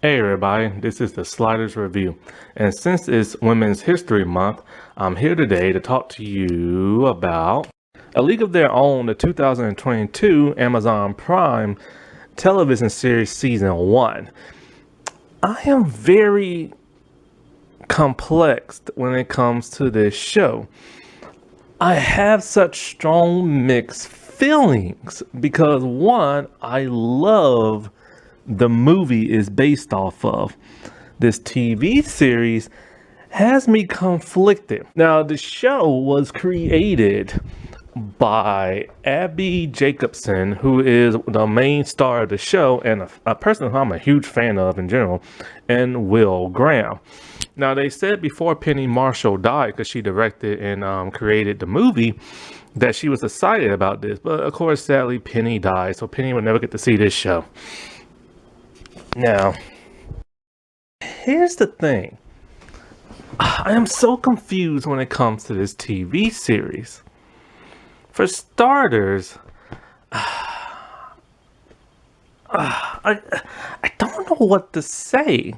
Hey everybody, this is the Sliders Review, and since it's Women's History Month, I'm here today to talk to you about A League of Their Own, the 2022 Amazon Prime television series Season 1. I am very complex when it comes to this show. I have such strong mixed feelings because one, I love the movie is based off of. This TV series has me conflicted. Now, the show was created by Abby Jacobson, who is the main star of the show and a person who I'm a huge fan of in general, and Will Graham. Now, they said before Penny Marshall died, because she directed and created the movie, that she was excited about this. But of course, sadly, Penny died, so Penny would never get to see this show. Now, here's the thing. I am so confused when it comes to this TV series. For starters, I don't know what to say.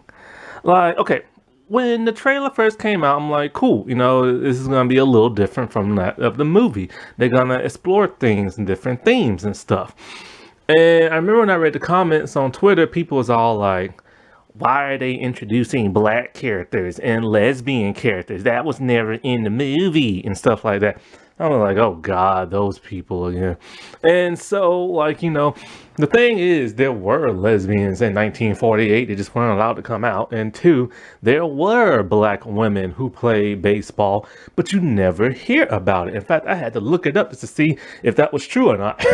Like, okay, when the trailer first came out, I'm like, cool, this is going to be a little different from that of the movie. They're going to explore things and different themes and stuff. And I remember when I read the comments on Twitter, people was all like, why are they introducing black characters and lesbian characters? That was never in the movie and stuff like that. I was like, oh God, those people again. And so, the thing is, there were lesbians in 1948. They just weren't allowed to come out. And two, there were black women who played baseball, but you never hear about it. In fact, I had to look it up just to see if that was true or not.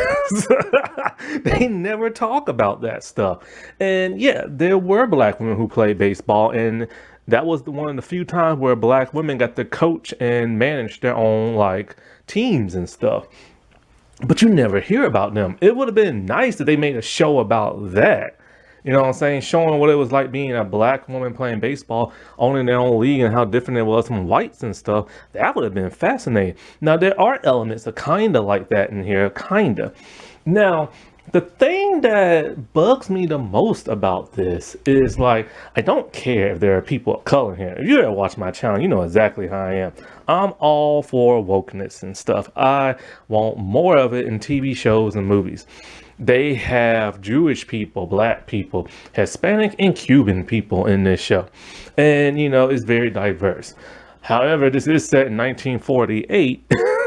They never talk about that stuff. And yeah, there were black women who played baseball, and that was one of the few times where black women got to coach and manage their own teams and stuff. But you never hear about them. It would have been nice if they made a show about that. You know what I'm saying? Showing what it was like being a black woman playing baseball, owning their own league, and how different it was from whites and stuff. That would have been fascinating. Now, there are elements of kind of like that in here, kind of. Now, the thing that bugs me the most about this is I don't care if there are people of color here. If you ever watch my channel, you know exactly how I am. I'm all for wokeness and stuff. I want more of it in TV shows and movies. They have Jewish people, black people, Hispanic and Cuban people in this show. And, it's very diverse. However, this is set in 1948.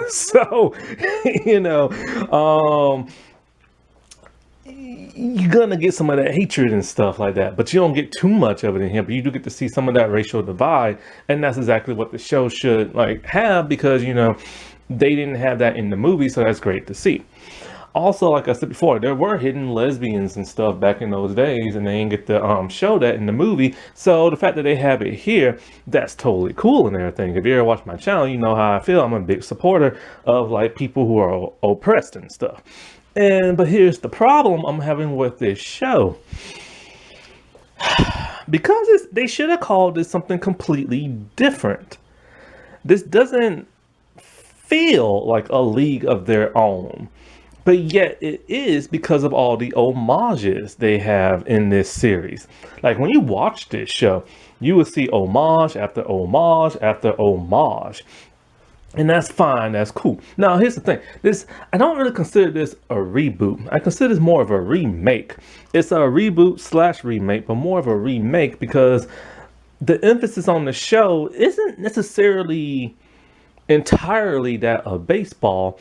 So, you're gonna get some of that hatred and stuff like that, but you don't get too much of it in here. But you do get to see some of that racial divide, and that's exactly what the show should have, because they didn't have that in the movie, so that's great to see. Also, like I said before, there were hidden lesbians and stuff back in those days, and they didn't get to show that in the movie. So the fact that they have it here, that's totally cool and everything. If you ever watch my channel, you know how I feel. I'm a big supporter of people who are oppressed and stuff. But here's the problem I'm having with this show. Because they should have called this something completely different. This doesn't feel like a league of their own. But yet it is, because of all the homages they have in this series. When you watch this show, you will see homage after homage after homage. And that's fine, that's cool. Now, here's the thing. I don't really consider this a reboot. I consider this more of a remake. It's a reboot / remake, but more of a remake, because the emphasis on the show isn't necessarily entirely that of baseball.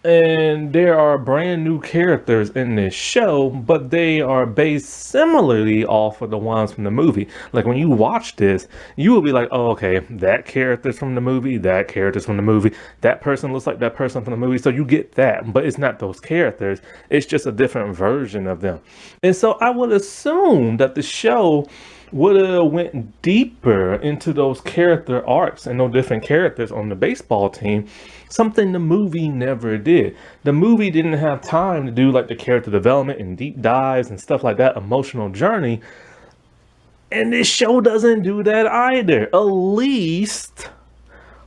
And there are brand new characters in this show, but they are based similarly off of the ones from the movie. When you watch this, you will be like, oh, okay, that character's from the movie, that character's from the movie, that person looks like that person from the movie. So you get that, but it's not those characters. It's just a different version of them. And so I would assume that the show would have went deeper into those character arcs and those different characters on the baseball team, something the movie never did. The movie didn't have time to do the character development and deep dives and stuff like that, emotional journey. And this show doesn't do that either, at least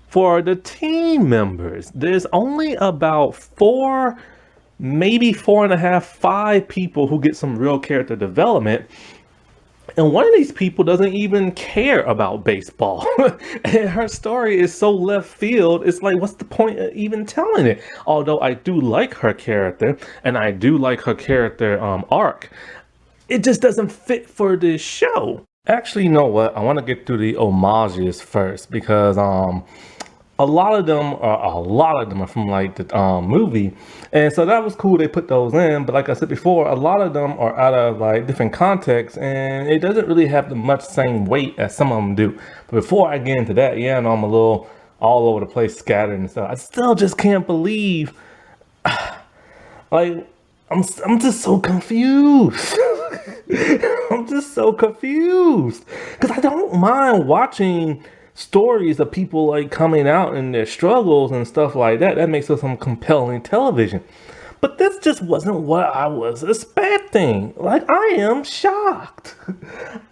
for the team members. There's only about 4, maybe 4.5, 5 people who get some real character development. And one of these people doesn't even care about baseball. And her story is so left field. It's like, what's the point of even telling it? Although I do like her character and I do like her character arc, it just doesn't fit for this show. Actually, you know what? I want to get through the homages first because a lot of them are from like the movie, and so that was cool. They put those in, but like I said before, a lot of them are out of like different contexts, and it doesn't really have the much same weight as some of them do. But before I get into that, yeah, I know I'm a little all over the place, scattered and stuff. I still just can't believe, like, I'm just so confused. I'm just so confused because I don't mind watching stories of people like coming out and their struggles and stuff like that. That makes for some compelling television. But this just wasn't what I was expecting. Like, I am shocked.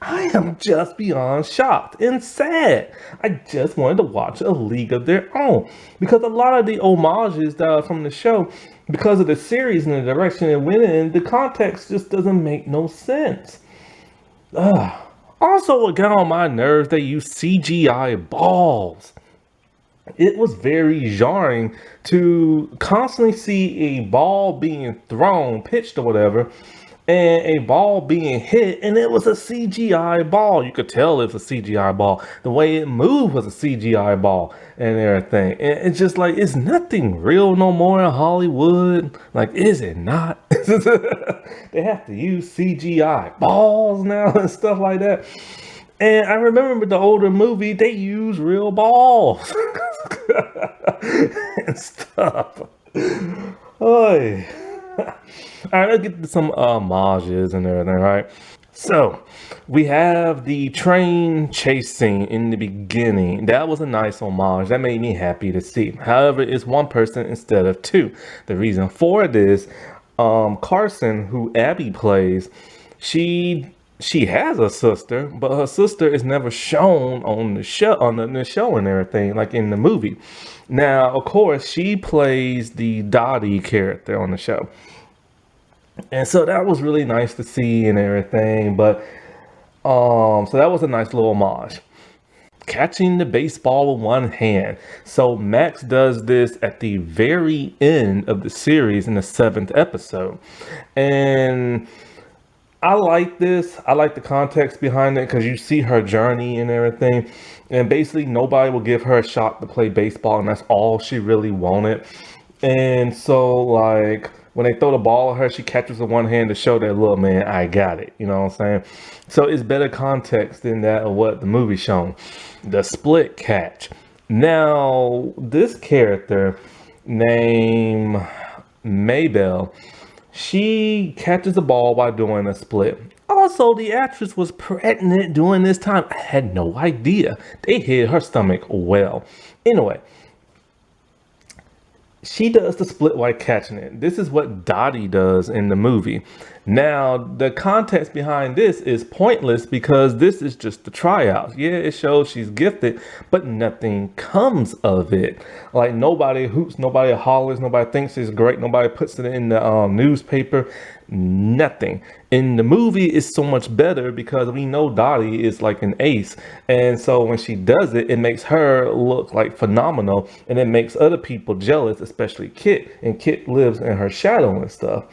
I am just beyond shocked and sad. I just wanted to watch A League of Their Own because a lot of the homages that are from the show, because of the series and the direction it went in, the context just doesn't make no sense. Ugh. Also, it got on my nerves they use CGI balls. It was very jarring to constantly see a ball being thrown, pitched or whatever, and a ball being hit, and it was a CGI ball. You could tell it was a CGI ball. The way it moved was a CGI ball and everything. And it's just like, it's nothing real no more in Hollywood. Like, is it not? They have to use CGI balls now and stuff like that. And I remember with the older movie, they use real balls and stuff. Oy. All right, let's get to some homages and everything, right? So, we have the train chase scene in the beginning. That was a nice homage. That made me happy to see. However, it's one person instead of two. The reason for this, Carson, who Abby plays, she has a sister, but her sister is never shown on the show and everything, like in the movie. Now, of course, she plays the Dottie character on the show. And so that was really nice to see and everything. But so that was a nice little homage. Catching the baseball with one hand. So Max does this at the very end of the series in the seventh episode. And I like this. I like the context behind it because you see her journey and everything. And basically, nobody will give her a shot to play baseball, and that's all she really wanted. And so, like, when they throw the ball at her, she catches with one hand to show that, look, man, I got it. You know what I'm saying? So it's better context than that of what the movie shown. The split catch. Now, this character named Maybell, she catches the ball by doing a split. Also, the actress was pregnant during this time. I had no idea. They hit her stomach well. Anyway, she does the split while catching it. This is what Dottie does in the movie. Now, the context behind this is pointless because this is just the tryout. Yeah, it shows she's gifted, but nothing comes of it. Like, nobody hoops, nobody hollers, nobody thinks it's great, nobody puts it in the newspaper. Nothing. In the movie, it's so much better because we know Dottie is like an ace. And so when she does it, it makes her look like phenomenal. And it makes other people jealous, especially Kit. And Kit lives in her shadow and stuff.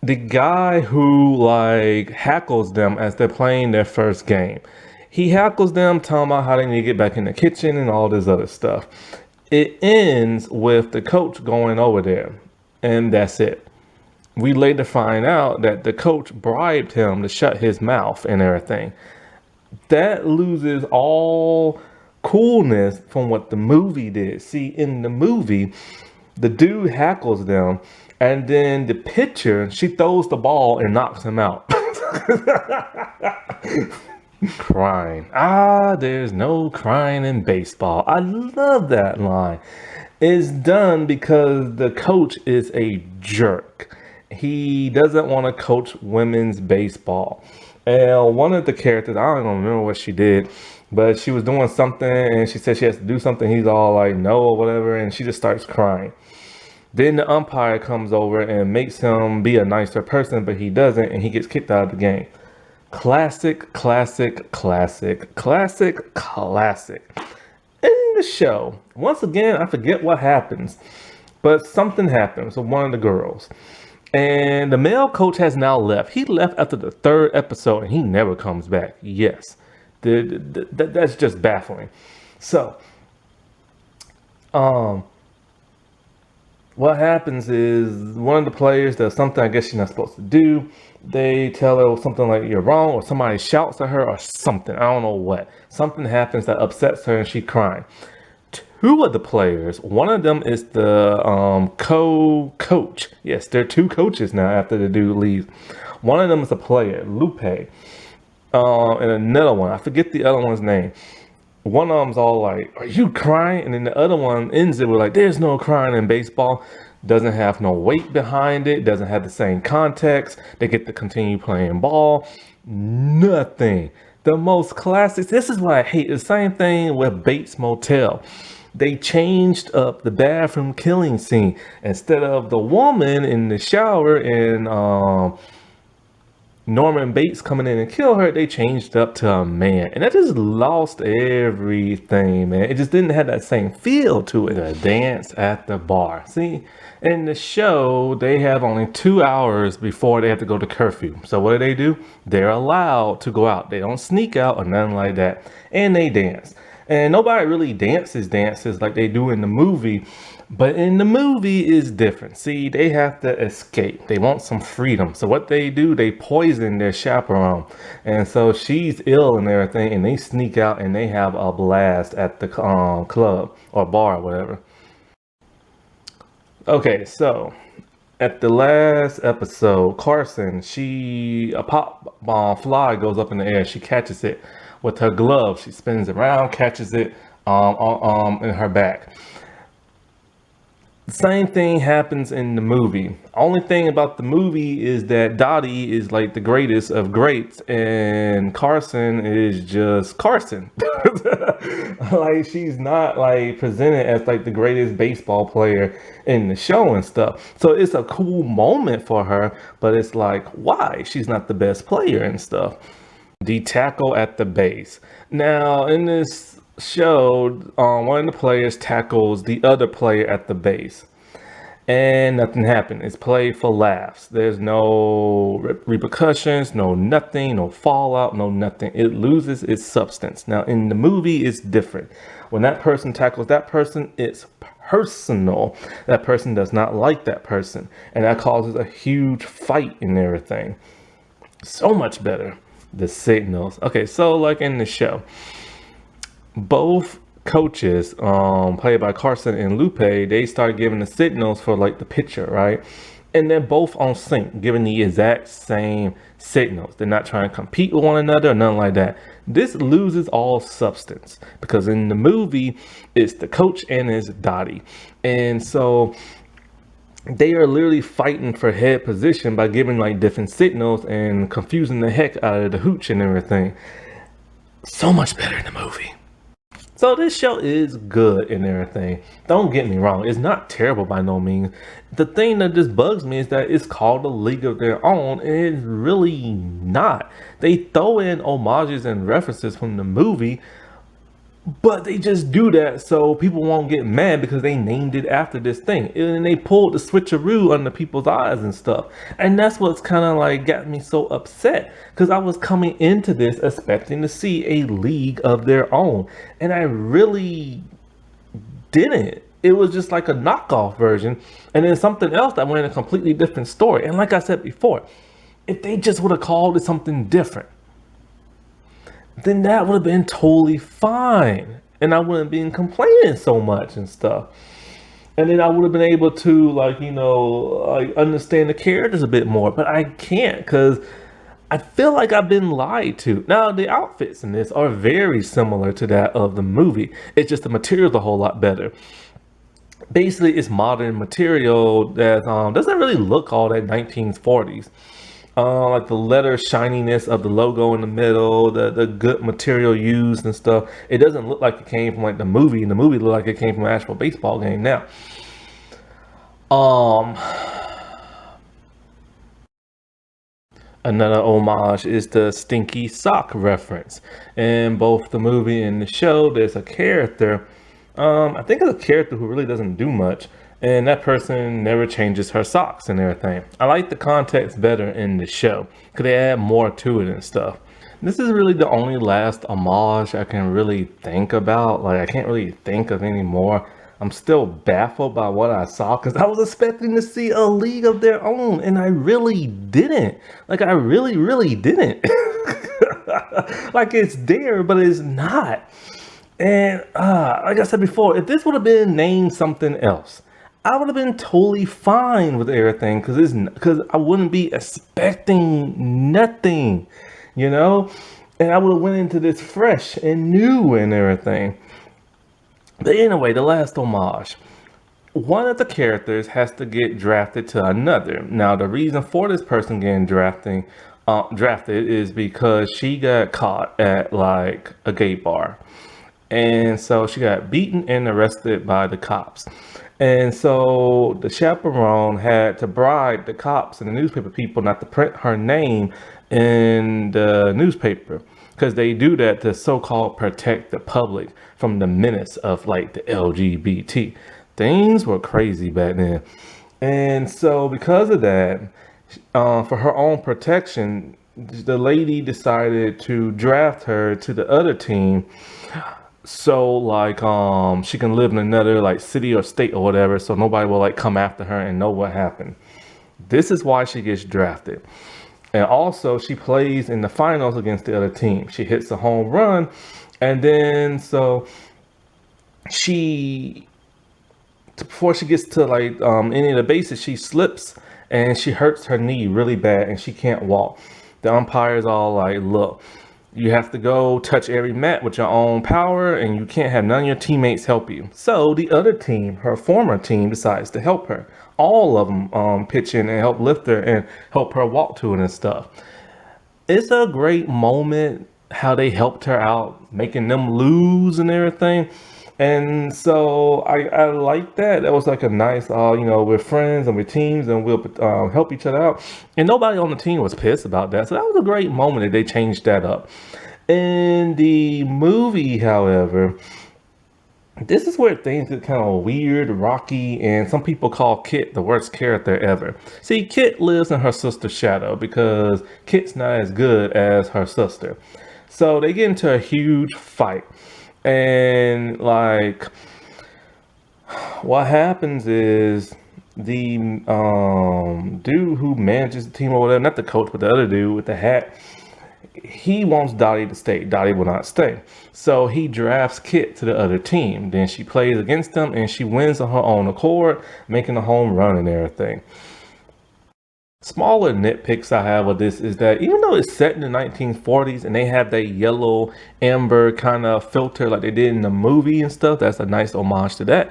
The guy who like hackles them as they're playing their first game. He hackles them, telling them about how they need to get back in the kitchen and all this other stuff. It ends with the coach going over there. And that's it. We later find out that the coach bribed him to shut his mouth and everything. That loses all coolness from what the movie did. See, in the movie, the dude hackles them, and then the pitcher, she throws the ball and knocks him out. Crying. There's no crying in baseball. I love that line. It's done because the coach is a jerk. He doesn't want to coach women's baseball. And one of the characters, I don't even remember what she did, but she was doing something and she said she has to do something. He's all like, no, or whatever. And she just starts crying. Then the umpire comes over and makes him be a nicer person, but he doesn't. And he gets kicked out of the game. Classic, classic, classic, classic, classic. In the show, once again, I forget what happens, but something happens with one of the girls. And the male coach has now left. He left after the third episode and he never comes back. Yes, that's just baffling. So, um, what happens is one of the players does something I guess she's not supposed to do. They tell her something like you're wrong, or somebody shouts at her, or something. I don't know what. Something happens that upsets her and she's crying. Two of the players, one of them is the co-coach. Yes, there are two coaches now after the dude leaves. One of them is a player, Lupe, and another one, I forget the other one's name. One of them's all like, "Are you crying?" And then the other one ends it with like, "There's no crying in baseball." Doesn't have no weight behind it. Doesn't have the same context. They get to continue playing ball. Nothing. The most classic. This is what I hate. The same thing with Bates Motel. They changed up the bathroom killing scene. Instead of the woman in the shower and Norman Bates coming in and kill her, they changed up to a man. And that just lost everything, man. It just didn't have that same feel to it. The dance at the bar. See, in the show, they have only 2 hours before they have to go to curfew. So what do? They're allowed to go out. They don't sneak out or nothing like that. And they dance. And nobody really dances like they do in the movie. But in the movie is different. See, they have to escape. They want some freedom. So what they do, they poison their chaperone. And so she's ill and everything. And they sneak out and they have a blast at the club or bar or whatever. Okay, so at the last episode, Carson, a pop bomb fly goes up in the air. She catches it with her glove. She spins around, catches it in her back. The same thing happens in the movie. Only thing about the movie is that Dottie is like the greatest of greats and Carson is just Carson. Like she's not like presented as like the greatest baseball player in the show and stuff. So it's a cool moment for her, but it's like, why? She's not the best player and stuff. The tackle at the base. Now in this show, one of the players tackles the other player at the base and nothing happened. It's played for laughs. There's no repercussions, no nothing, no fallout, no nothing. It loses its substance. Now in the movie it's different. When that person tackles that person, it's personal. That person does not like that person and that causes a huge fight and everything. So much better. The signals. Okay, so like in the show, both coaches, played by Carson and Lupe, they start giving the signals for like the pitcher, right? And they're both on sync, giving the exact same signals. They're not trying to compete with one another or nothing like that. This loses all substance because in the movie, it's the coach and it's Dottie. And so they are literally fighting for head position by giving like different signals and confusing the heck out of the hooch and everything. So much better in the movie. So this show is good and everything. Don't get me wrong. It's not terrible by no means. The thing that just bugs me is that it's called A League of Their Own. And it's really not. They throw in homages and references from the movie, but they just do that so people won't get mad because they named it after this thing. And they pulled the switcheroo under people's eyes and stuff. And that's what's kind of like got me so upset. Because I was coming into this expecting to see a League of Their Own. And I really didn't. It was just like a knockoff version. And then something else that went in a completely different story. And like I said before, if they just would have called it something different, then that would have been totally fine. And I wouldn't be complaining so much and stuff. And then I would have been able to like, like understand the characters a bit more. But I can't because I feel like I've been lied to. Now, the outfits in this are very similar to that of the movie. It's just the material's a whole lot better. Basically, it's modern material that doesn't really look all that 1940s. Like the letter shininess of the logo in the middle, the good material used and stuff. It doesn't look like it came from like the movie. And the movie looked like it came from an actual baseball game. Now, Another homage is the stinky sock reference. In both the movie and the show, there's a character, I think it's a character who really doesn't do much, and that person never changes her socks and everything. I like the context better in the show, because they add more to it and stuff. This is really the only last homage I can really think about. Like, I can't really think of any more. I'm still baffled by what I saw because I was expecting to see a League of Their Own, and I really didn't. Like, I really, really didn't. Like, it's there, but it's not. And like I said before, if this would have been named something else, I would have been totally fine with everything because I wouldn't be expecting nothing, you know. And I would have went into this fresh and new and everything. But anyway, the last homage. One of the characters has to get drafted to another. Now, the reason for this person getting drafted is because she got caught at like a gay bar. And so she got beaten and arrested by the cops. And so the chaperone had to bribe the cops and the newspaper people not to print her name in the newspaper because they do that to so-called protect the public from the menace of like the LGBT. Things were crazy back then. And so because of that, for her own protection, the lady decided to draft her to the other team so like she can live in another like city or state or whatever, so nobody will like come after her and know what happened. This is why she gets drafted. And also she plays in the finals against the other team. She hits a home run, and then so she before she gets to like any of the bases, she slips and she hurts her knee really bad and she can't walk. The umpire's all like, look, you have to go touch every mat with your own power, and you can't have none of your teammates help you. So the other team, her former team, decides to help her. All of them pitch in and help lift her and help her walk to it and stuff. It's a great moment how they helped her out, making them lose and everything. And so I like that. That was like a nice, we're friends and we're teams and we'll help each other out. And nobody on the team was pissed about that. So that was a great moment that they changed that up. In the movie, however, this is where things get kind of weird, rocky, and some people call Kit the worst character ever. See, Kit lives in her sister's shadow because Kit's not as good as her sister. So they get into a huge fight. And like what happens is the dude who manages the team or whatever, not the coach, but the other dude with the hat, he wants Dottie to stay. Dottie will not stay. So he drafts Kit to the other team. Then she plays against them and she wins on her own accord, making a home run and everything. Smaller nitpicks I have with this is that even though it's set in the 1940s and they have that yellow amber kind of filter like they did in the movie and stuff, that's a nice homage to that.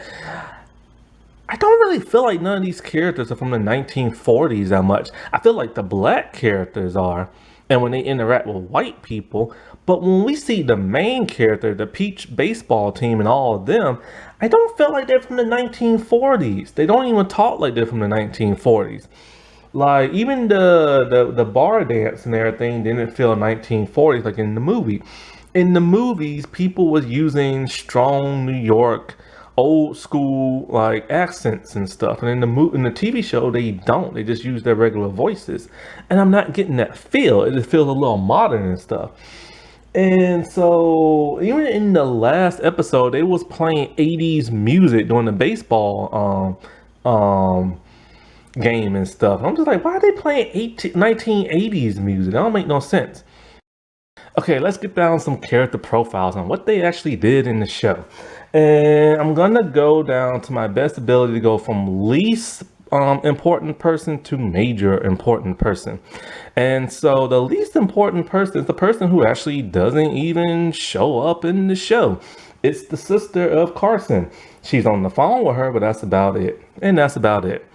I don't really feel like none of these characters are from the 1940s that much. I feel like the black characters are, and when they interact with white people. But when we see the main character, the Peach baseball team and all of them, I don't feel like they're from the 1940s. They don't even talk like they're from the 1940s. Like even the bar dance and everything didn't feel 1940s like in the movie. In the movies, people was using strong New York, old school like accents and stuff, and in the TV show they don't. They just use their regular voices, and I'm not getting that feel. It just feels a little modern and stuff. And so even in the last episode, they was playing 80s music during the baseball game and stuff. I'm just like, why are they playing 1980s music? That don't make no sense. Okay, let's get down some character profiles on what they actually did in the show. And I'm gonna go down to my best ability to go from least important person to major important person. And so the least important person is the person who actually doesn't even show up in the show. It's the sister of Carson. She's on the phone with her, but that's about it. And that's about it.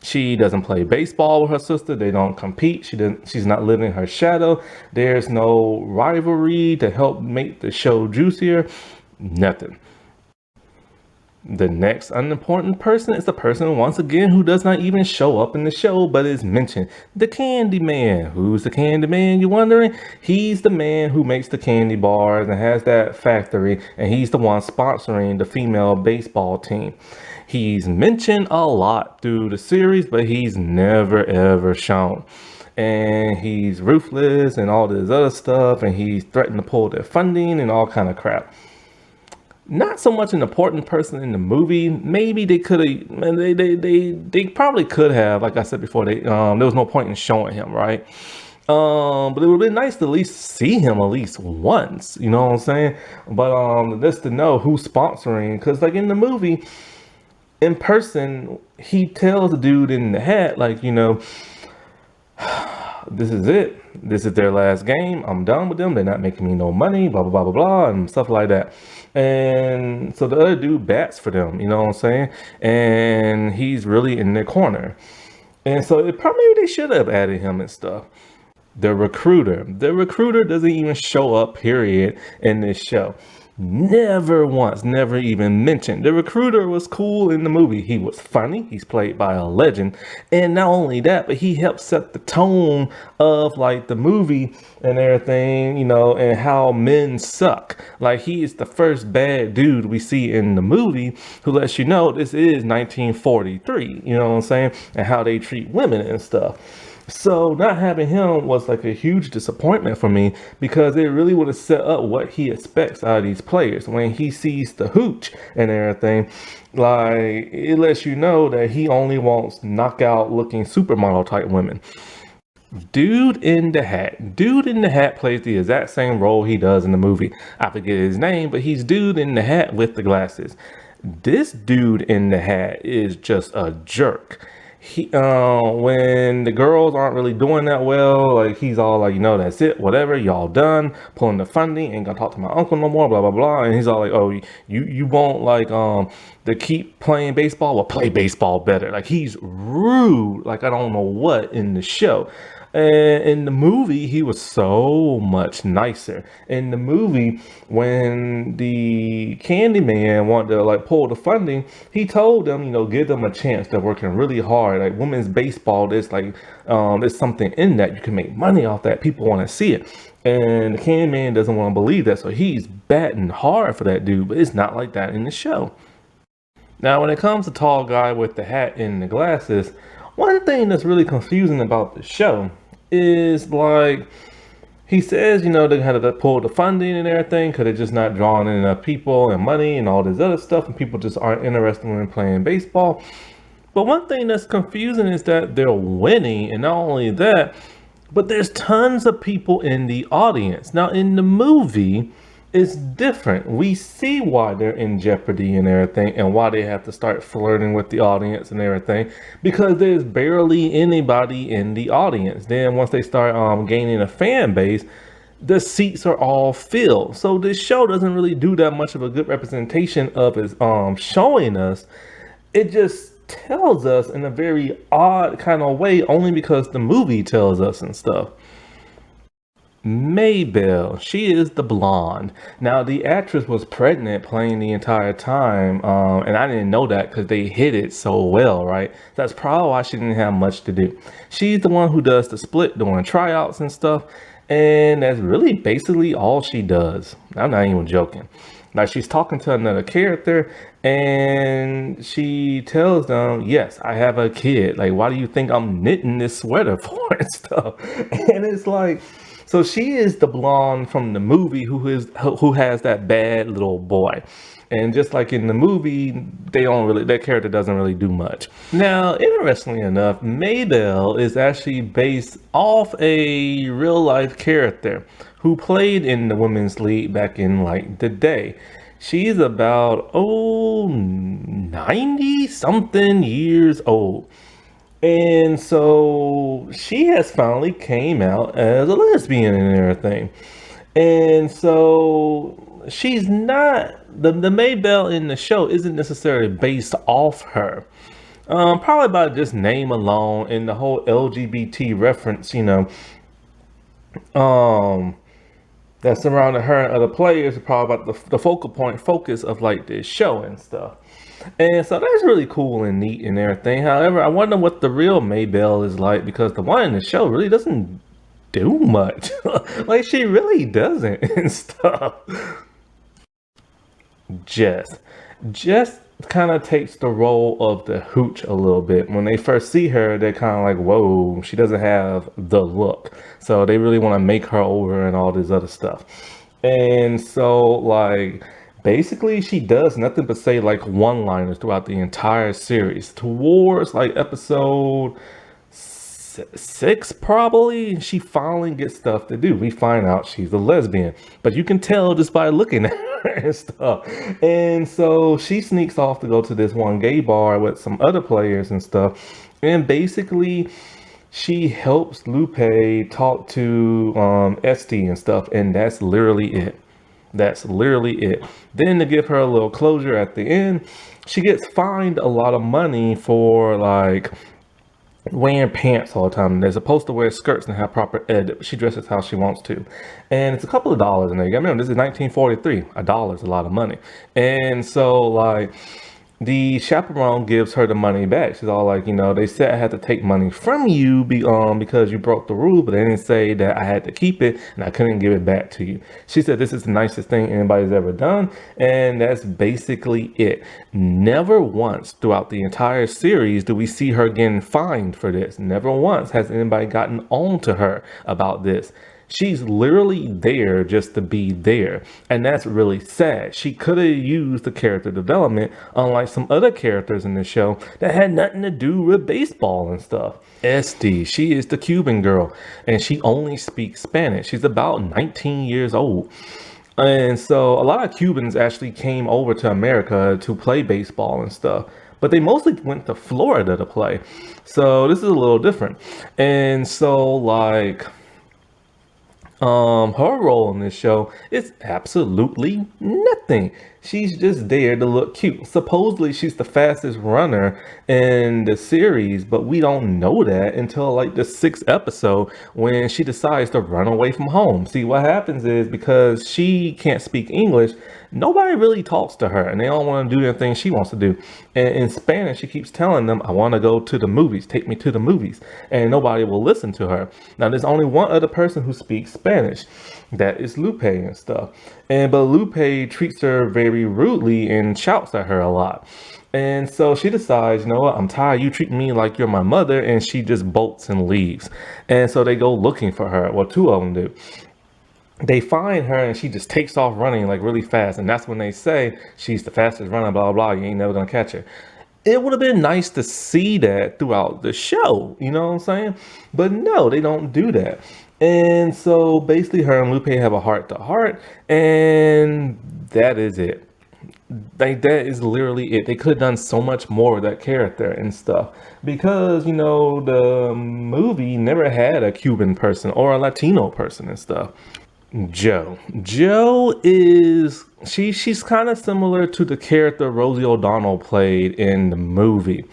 She doesn't play baseball with her sister. They don't compete. She's not living in her shadow. There's no rivalry to help make the show juicier. Nothing. The next unimportant person is the person, once again, who does not even show up in the show, but is mentioned. The Candy Man. Who's the Candy Man, you're wondering? He's the man who makes the candy bars and has that factory, and he's the one sponsoring the female baseball team. He's mentioned a lot through the series, but he's never ever shown. And he's ruthless and all this other stuff, and he's threatened to pull their funding and all kind of crap. Not so much an important person in the movie. Maybe they could have, they probably could have, like I said before, there was no point in showing him, right? But it would have been nice to at least see him at least once, you know what I'm saying? But just to know who's sponsoring, because like in the movie, in person, he tells the dude in the hat, like, this is it. This is their last game. I'm done with them. They're not making me no money, blah, blah, blah, blah, blah, and stuff like that. And so the other dude bats for them, you know what I'm saying? And he's really in their corner. And so it probably they should have added him and stuff. The recruiter. The recruiter doesn't even show up, period, in this show. Never once, never even mentioned. The recruiter was cool in the movie. He was funny. He's played by a legend. And not only that, but he helped set the tone of like the movie and everything, and how men suck. Like he is the first bad dude we see in the movie who lets you know this is 1943, you know what I'm saying? And how they treat women and stuff. So not having him was like a huge disappointment for me because it really would have set up what he expects out of these players. When he sees the hooch and everything, like it lets you know that he only wants knockout looking supermodel type women. Dude in the Hat. Dude in the Hat plays the exact same role he does in the movie. I forget his name, but he's Dude in the Hat with the glasses. This Dude in the Hat is just a jerk. When the girls aren't really doing that well, like he's all like, that's it, whatever, y'all done pulling the funding, ain't gonna talk to my uncle no more, blah blah blah. And he's all like, oh, you won't like to keep playing baseball? Well, play baseball better. Like he's rude, like I don't know what in the show. And in the movie, he was so much nicer. In the movie, when the Candyman wanted to like pull the funding, he told them, give them a chance. They're working really hard. Like women's baseball, there's something in that. You can make money off that. People want to see it. And the Candyman doesn't want to believe that, so he's batting hard for that dude. But it's not like that in the show. Now, when it comes to tall guy with the hat and the glasses, one thing that's really confusing about the show is like he says, they had to pull the funding and everything because they're just not drawing in enough people and money and all this other stuff, and people just aren't interested in playing baseball. But one thing that's confusing is that they're winning, and not only that, but there's tons of people in the audience. Now in the movie, it's different. We see why they're in jeopardy and everything and why they have to start flirting with the audience and everything, because there's barely anybody in the audience. Then once they start gaining a fan base, the seats are all filled. So this show doesn't really do that much of a good representation of its showing us. It just tells us in a very odd kind of way, only because the movie tells us and stuff. Maybelle, she is the blonde. Now the actress was pregnant playing the entire time, and I didn't know that because they hid it so well, right? That's probably why she didn't have much to do. She's the one who does the split during tryouts and stuff, and that's really basically all she does. I'm not even joking. Like she's talking to another character and she tells them, yes, I have a kid. Like, why do you think I'm knitting this sweater for and stuff? And it's like, so she is the blonde from the movie who has that bad little boy. And just like in the movie, that character doesn't really do much. Now, interestingly enough, Maybelle is actually based off a real life character who played in the Women's League back in like the day. She's about 90 something years old. And so she has finally came out as a lesbian and everything. And so she's not, the Maybelle in the show isn't necessarily based off her. Probably by just name alone and the whole LGBT reference, that surrounded her and other players are probably about the focal point focus of like this show and stuff. And so that's really cool and neat and everything. However, I wonder what the real Maybelle is like because the one in the show really doesn't do much. Like she really doesn't and stuff. Jess. Jess kind of takes the role of the hooch a little bit. When they first see her, they're kind of like, whoa, she doesn't have the look. So they really want to make her over and all this other stuff. And so, like, basically, she does nothing but say like one liners throughout the entire series. Towards like episode six, probably, she finally gets stuff to do. We find out she's a lesbian, but you can tell just by looking at her and stuff. And so she sneaks off to go to this one gay bar with some other players and stuff. And basically, she helps Lupe talk to Esty and stuff, and that's literally it. That's literally it. Then to give her a little closure at the end, she gets fined a lot of money for like wearing pants all the time. They're supposed to wear skirts and have proper ed, but she dresses how she wants to. And it's a couple of dollars in there. You gotta remember, this is 1943. A dollar is a lot of money. And so, like, the chaperone gives her the money back. She's all like, they said I had to take money from you because you broke the rule, but they didn't say that I had to keep it and I couldn't give it back to you. She said this is the nicest thing anybody's ever done, and that's basically it. Never once throughout the entire series do we see her getting fined for this. Never once has anybody gotten on to her about this. She's literally there just to be there. And that's really sad. She could have used the character development, unlike some other characters in the show that had nothing to do with baseball and stuff. Esty, she is the Cuban girl, and she only speaks Spanish. She's about 19 years old. And so a lot of Cubans actually came over to America to play baseball and stuff. But they mostly went to Florida to play. So this is a little different. And so, like, her role in this show is absolutely nothing. She's just there to look cute. Supposedly she's the fastest runner in the series, but we don't know that until like the sixth episode when she decides to run away from home. See, what happens is because she can't speak English, nobody really talks to her and they don't want to do anything she wants to do. And in Spanish, she keeps telling them, I want to go to the movies, take me to the movies. And nobody will listen to her. Now, there's only one other person who speaks Spanish. That is Lupe and stuff. But Lupe treats her very rudely and shouts at her a lot. And so she decides, you know what, I'm tired. You treat me like you're my mother. And she just bolts and leaves. And so they go looking for her. Well, two of them do. They find her and she just takes off running like really fast. And that's when they say she's the fastest runner, blah, blah, blah. You ain't never going to catch her. It would have been nice to see that throughout the show. You know what I'm saying? But no, they don't do that. And so basically her and Lupe have a heart to heart. And that is it. Like, that is literally it. They could have done so much more with that character and stuff because the movie never had a Cuban person or a Latino person and stuff. Joe is she's kind of similar to the character Rosie O'Donnell played in the movie.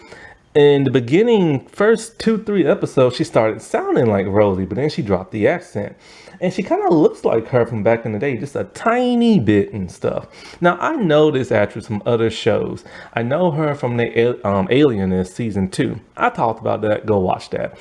In the beginning, first 2-3 episodes, she started sounding like Rosie, but then she dropped the accent. And she kind of looks like her from back in the day, just a tiny bit and stuff. Now, I know this actress from other shows. I know her from the Alienist season 2. I talked about that. Go watch that.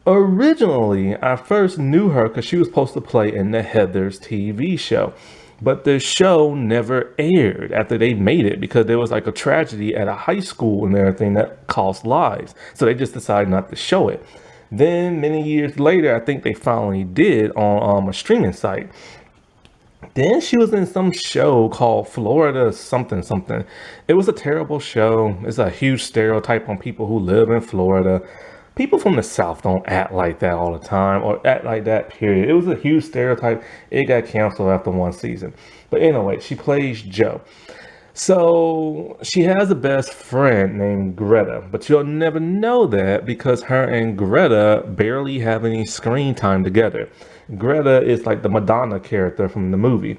Originally, I first knew her because she was supposed to play in the Heathers TV show. But the show never aired after they made it because there was like a tragedy at a high school and everything that cost lives. So they just decided not to show it. Then many years later, I think they finally did on a streaming site. Then she was in some show called Florida something something. It was a terrible show. It's a huge stereotype on people who live in Florida. People from the South don't act like that all the time or act like that, period. It was a huge stereotype. It got canceled after one season. But anyway, she plays Joe. So she has a best friend named Greta, but you'll never know that because her and Greta barely have any screen time together. Greta is like the Madonna character from the movie.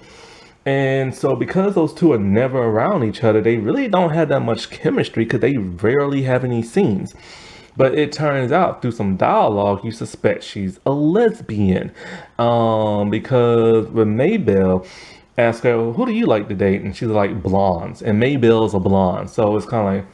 And so because those two are never around each other, they really don't have that much chemistry because they rarely have any scenes. But it turns out through some dialogue, you suspect she's a lesbian. Because when Maybelle asks her, well, who do you like to date? And she's like, blondes. And Maybelle's a blonde. So it's kind of like,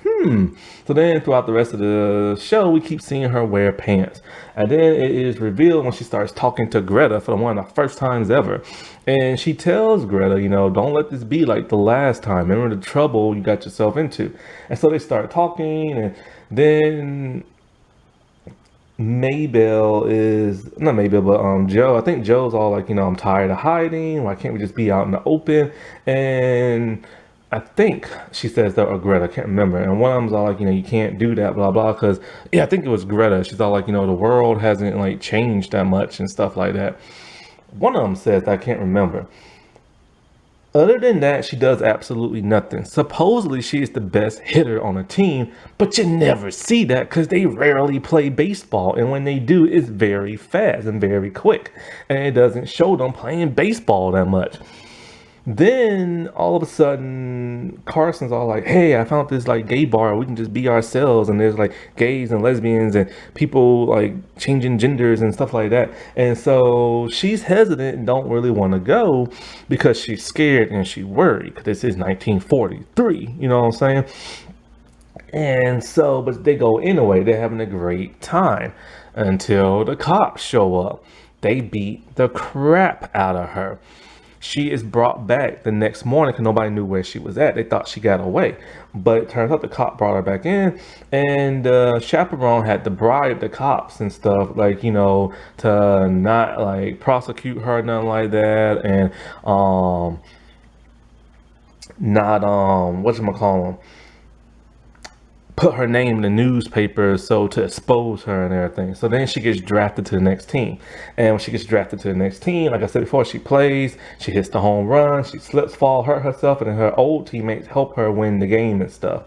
So then throughout the rest of the show, we keep seeing her wear pants. And then it is revealed when she starts talking to Greta for one of the first times ever. And she tells Greta, don't let this be like the last time. Remember the trouble you got yourself into. And so they start talking, and then Maybelle is not Maybelle, but Joe. I think Joe's all like, I'm tired of hiding. Why can't we just be out in the open? And I think she says that, or Greta, I can't remember. And one of them's all like, you can't do that, blah blah. Because I think it was Greta. She's all like, the world hasn't like changed that much and stuff like that. One of them says that, I can't remember. Other than that, she does absolutely nothing. Supposedly, she is the best hitter on a team, but you never see that because they rarely play baseball. And when they do, it's very fast and very quick. And it doesn't show them playing baseball that much. Then all of a sudden, Carson's all like, hey, I found this like gay bar. We can just be ourselves. And there's like gays and lesbians and people like changing genders and stuff like that. And so she's hesitant and don't really want to go because she's scared and she worried because this is 1943. You know what I'm saying? And so, but they go anyway. They're having a great time until the cops show up. They beat the crap out of her. She is brought back the next morning because nobody knew where she was at. They thought she got away. But it turns out the cop brought her back in, and chaperone had to bribe the cops and stuff, like, to not like prosecute her, nothing like that. And not whatchamacallit, put her name in the newspaper, so to expose her and everything. So then she gets drafted to the next team. And when she gets drafted to the next team, like I said before, she plays, she hits the home run, she slips, fall, hurt herself, and then her old teammates help her win the game and stuff.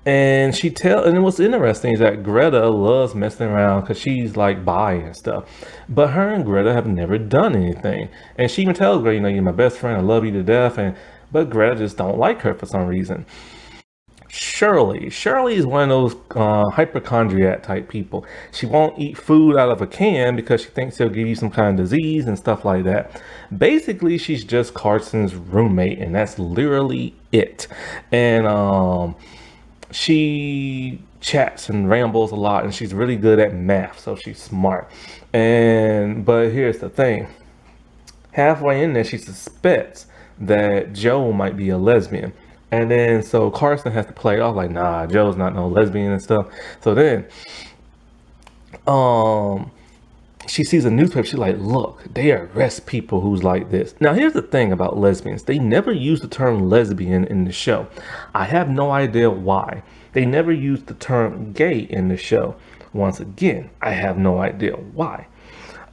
And and what's interesting is that Greta loves messing around because she's like bi and stuff. But her and Greta have never done anything. And she even tells Greta, you're my best friend, I love you to death. But Greta just don't like her for some reason. Shirley is one of those hypochondriac type people. She won't eat food out of a can because she thinks it'll give you some kind of disease and stuff like that. Basically, she's just Carson's roommate, and that's literally it. And she chats and rambles a lot, and she's really good at math, so she's smart. But here's the thing. Halfway in there, she suspects that Joe might be a lesbian. And then so Carson has to play off like, nah, Joe's not no lesbian and stuff. So then she sees a newspaper. She's like, look, they arrest people who's like this. Now, here's the thing about lesbians. They never use the term lesbian in the show. I have no idea why. They never use the term gay in the show. Once again, I have no idea why.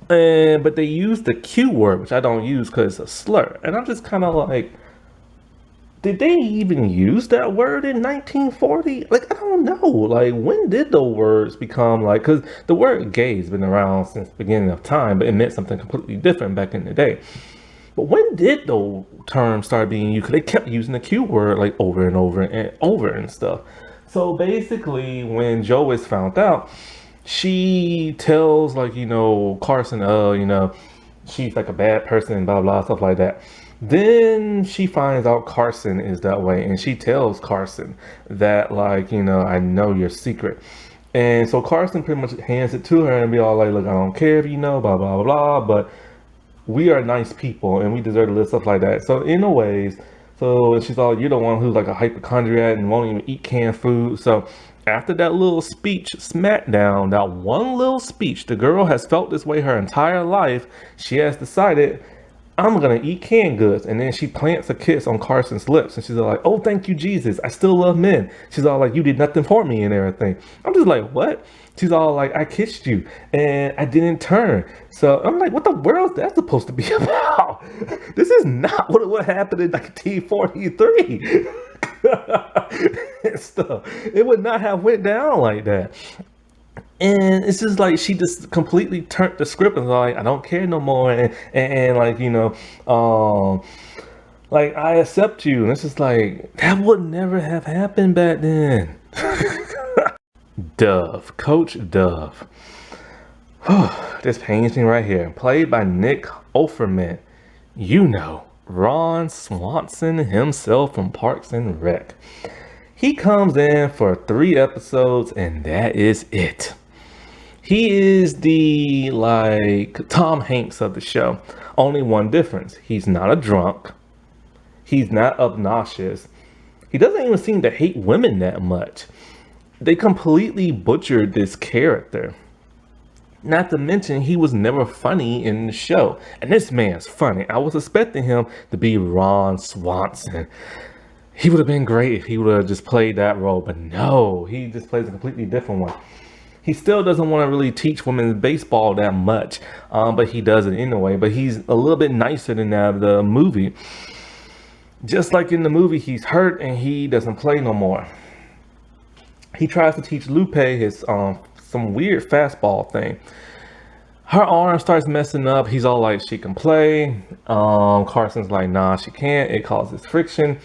But they use the Q word, which I don't use because it's a slur. And I'm just kind of like, did they even use that word in 1940? Like, I don't know. Like, when did the words become like, because the word gay has been around since the beginning of time, but it meant something completely different back in the day. But when did the term start being used? Because they kept using the Q word like over and over and over and stuff. So basically, when Joe is found out, she tells like, Carson, she's like a bad person and blah, blah, stuff like that. Then she finds out Carson is that way, and she tells Carson that, like, I know your secret. And so Carson pretty much hands it to her and be all like, look, I don't care if you know, blah, blah, blah, but we are nice people and we deserve to live, stuff like that. So in a ways, so she's all, you're the one who's like a hypochondriac and won't even eat canned food. So after that little speech, smackdown, that one little speech, the girl has felt this way her entire life. She has decided, I'm gonna eat canned goods. And then she plants a kiss on Carson's lips and she's all like, oh, thank you, Jesus, I still love men. She's all like, you did nothing for me and everything. I'm just like, what? She's all like, I kissed you and I didn't turn. So I'm like, what the world is that supposed to be about? This is not what happened in 1943. Stuff. It would not have went down like that. And it's just like she just completely turned the script and was like, I don't care no more, and like, like, I accept you. And it's just like, that would never have happened back then. Dove, Coach Dove. This pains me right here. Played by Nick Offerman. You know, Ron Swanson himself from Parks and Rec. He comes in for 3 episodes and that is it. He is the, like, Tom Hanks of the show. Only one difference. He's not a drunk. He's not obnoxious. He doesn't even seem to hate women that much. They completely butchered this character. Not to mention, he was never funny in the show. And this man's funny. I was expecting him to be Ron Swanson. He would have been great if he would have just played that role. But no, he just plays a completely different one. He still doesn't want to really teach women baseball that much. But he does it anyway. But he's a little bit nicer than that of the movie. Just like in the movie, he's hurt and he doesn't play no more. He tries to teach Lupe his some weird fastball thing. Her arm starts messing up. He's all like, she can play. Carson's like, nah, she can't. It causes friction.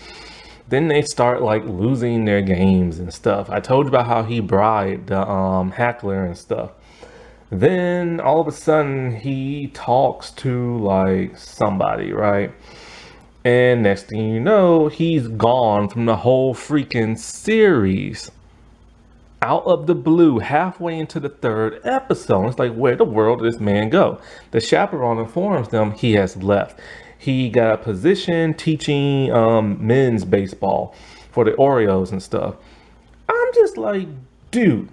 Then they start like losing their games and stuff. I told you about how he bribed the hackler and stuff. Then all of a sudden he talks to like somebody, right? And next thing you know, he's gone from the whole freaking series. Out of the blue, halfway into the 3rd episode. It's like, where the world did this man go? The chaperone informs them he has left. He got a position teaching men's baseball for the Oreos and stuff. I'm just like, dude.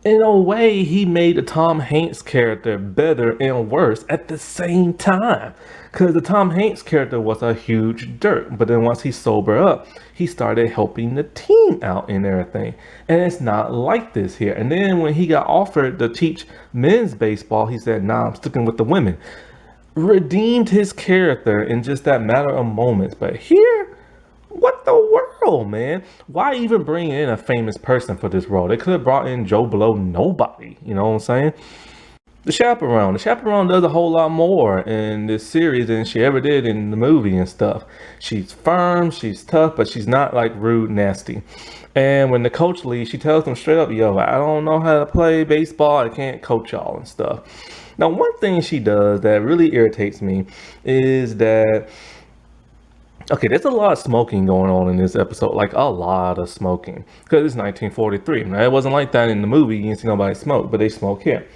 In a way, he made the Tom Hanks character better and worse at the same time. Because the Tom Hanks character was a huge jerk. But then once he sobered up, he started helping the team out and everything. And it's not like this here. And then when he got offered to teach men's baseball, he said, nah, I'm sticking with the women. Redeemed his character in just that matter of moments. But here, what the world, man? Why even bring in a famous person for this role? They could have brought in Joe Blow nobody. You know what I'm saying? The chaperone. The chaperone does a whole lot more in this series than she ever did in the movie and stuff. She's firm, she's tough, but she's not like rude, nasty. And when the coach leaves, she tells them straight up, yo, I don't know how to play baseball. I can't coach y'all and stuff. Now, one thing she does that really irritates me is that, okay, there's a lot of smoking going on in this episode, like a lot of smoking, because it's 1943. Now, it wasn't like that in the movie. You didn't see nobody smoke, but they smoke here.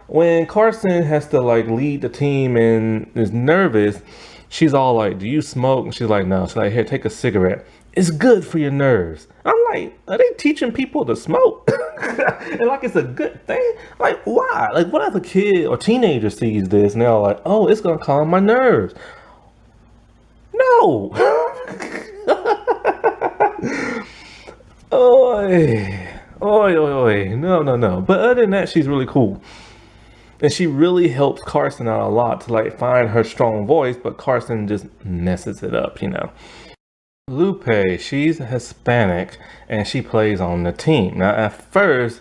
When Carson has to like lead the team and is nervous, she's all like, do you smoke? And she's like, no. She's like, here, take a cigarette. It's good for your nerves. I'm like, are they teaching people to smoke? And like, it's a good thing? Like, why? Like, what if a kid or teenager sees this and they're all like, oh, it's going to calm my nerves? No. Oi. Oi, oi, oi. No. But other than that, she's really cool. And she really helps Carson out a lot to like find her strong voice, but Carson just messes it up, you know. Lupe, she's Hispanic and she plays on the team. Now at first,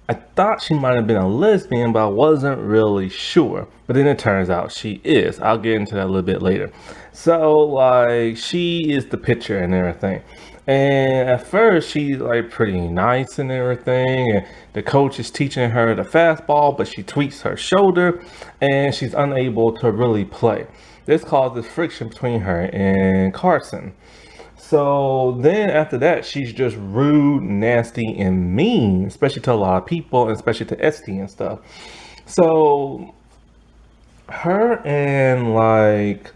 I thought she might have been a lesbian, but I wasn't really sure. But then it turns out she is. I'll get into that a little bit later. So like, she is the pitcher and everything. And at first she's like pretty nice and everything, and the coach is teaching her the fastball, but she tweaks her shoulder and she's unable to really play. This causes friction between her and Carson. So then after that, she's just rude, nasty, and mean, especially to a lot of people, and especially to Esty and stuff. So her and like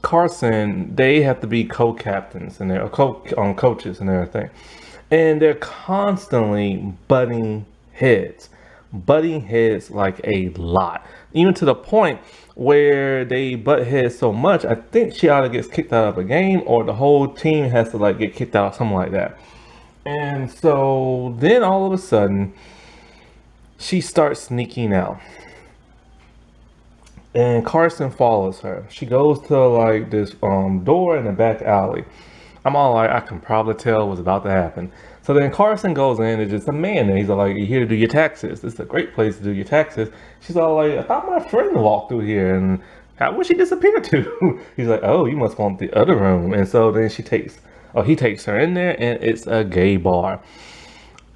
Carson, they have to be co-captains and they're coaches and everything, and they're constantly butting heads like a lot, even to the point where they butt heads so much, I think she either gets kicked out of a game or the whole team has to like get kicked out or something like that. And so then all of a sudden she starts sneaking out. And Carson follows her. She goes to like this door in the back alley. I'm all like, I can probably tell what's about to happen. So then Carson goes in, it's just a man there. He's like, you're here to do your taxes. This is a great place to do your taxes. She's all like, I thought my friend walked through here and where'd she disappear to? He's like, oh, you must want the other room. And so then he takes her in there and it's a gay bar.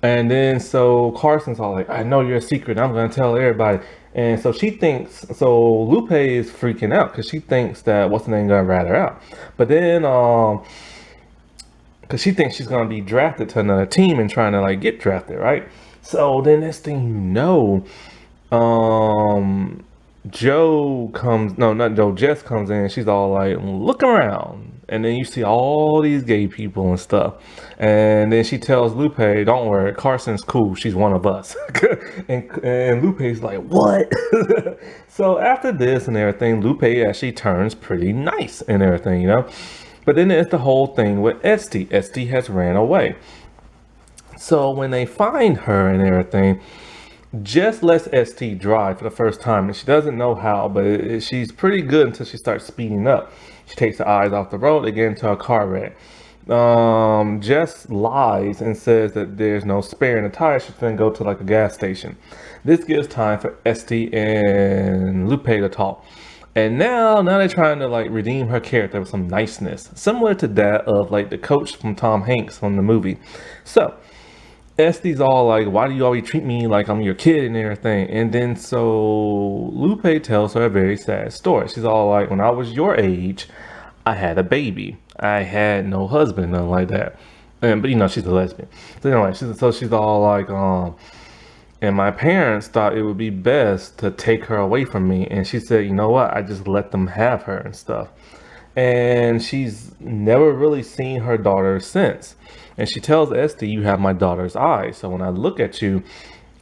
And then so Carson's all like, I know your secret. I'm gonna tell everybody. And so she thinks, so Lupe is freaking out because she thinks that what's the name gonna rat her out. But then because she thinks she's gonna be drafted to another team and trying to like get drafted, right? So then next thing you know, um Joe comes, no, not Joe, Jess comes in. She's all like, look around. And then you see all these gay people and stuff. And then she tells Lupe, don't worry, Carson's cool. She's one of us. and Lupe's like, what? So after this and everything, Lupe actually turns pretty nice and everything, you know? But then there's the whole thing with Esty. Esty has ran away. So when they find her and everything, Jess lets ST drive for the first time, and she doesn't know how, but she's pretty good until she starts speeding up. She takes her eyes off the road, they get into a car wreck. Jess lies and says that there's no spare in the tire. She's gonna go to like a gas station. This gives time for ST and Lupe to talk. And now they're trying to like redeem her character with some niceness, similar to that of like the coach from Tom Hanks from the movie. So Este's all like, why do you always treat me like I'm your kid and everything? And then so Lupe tells her a very sad story. She's all like, when I was your age, I had a baby. I had no husband, nothing like that. But you know, she's a lesbian. So anyway, she's all like, and my parents thought it would be best to take her away from me. And she said, you know what? I just let them have her and stuff. And she's never really seen her daughter since. And she tells Esty, you have my daughter's eyes. So when I look at you,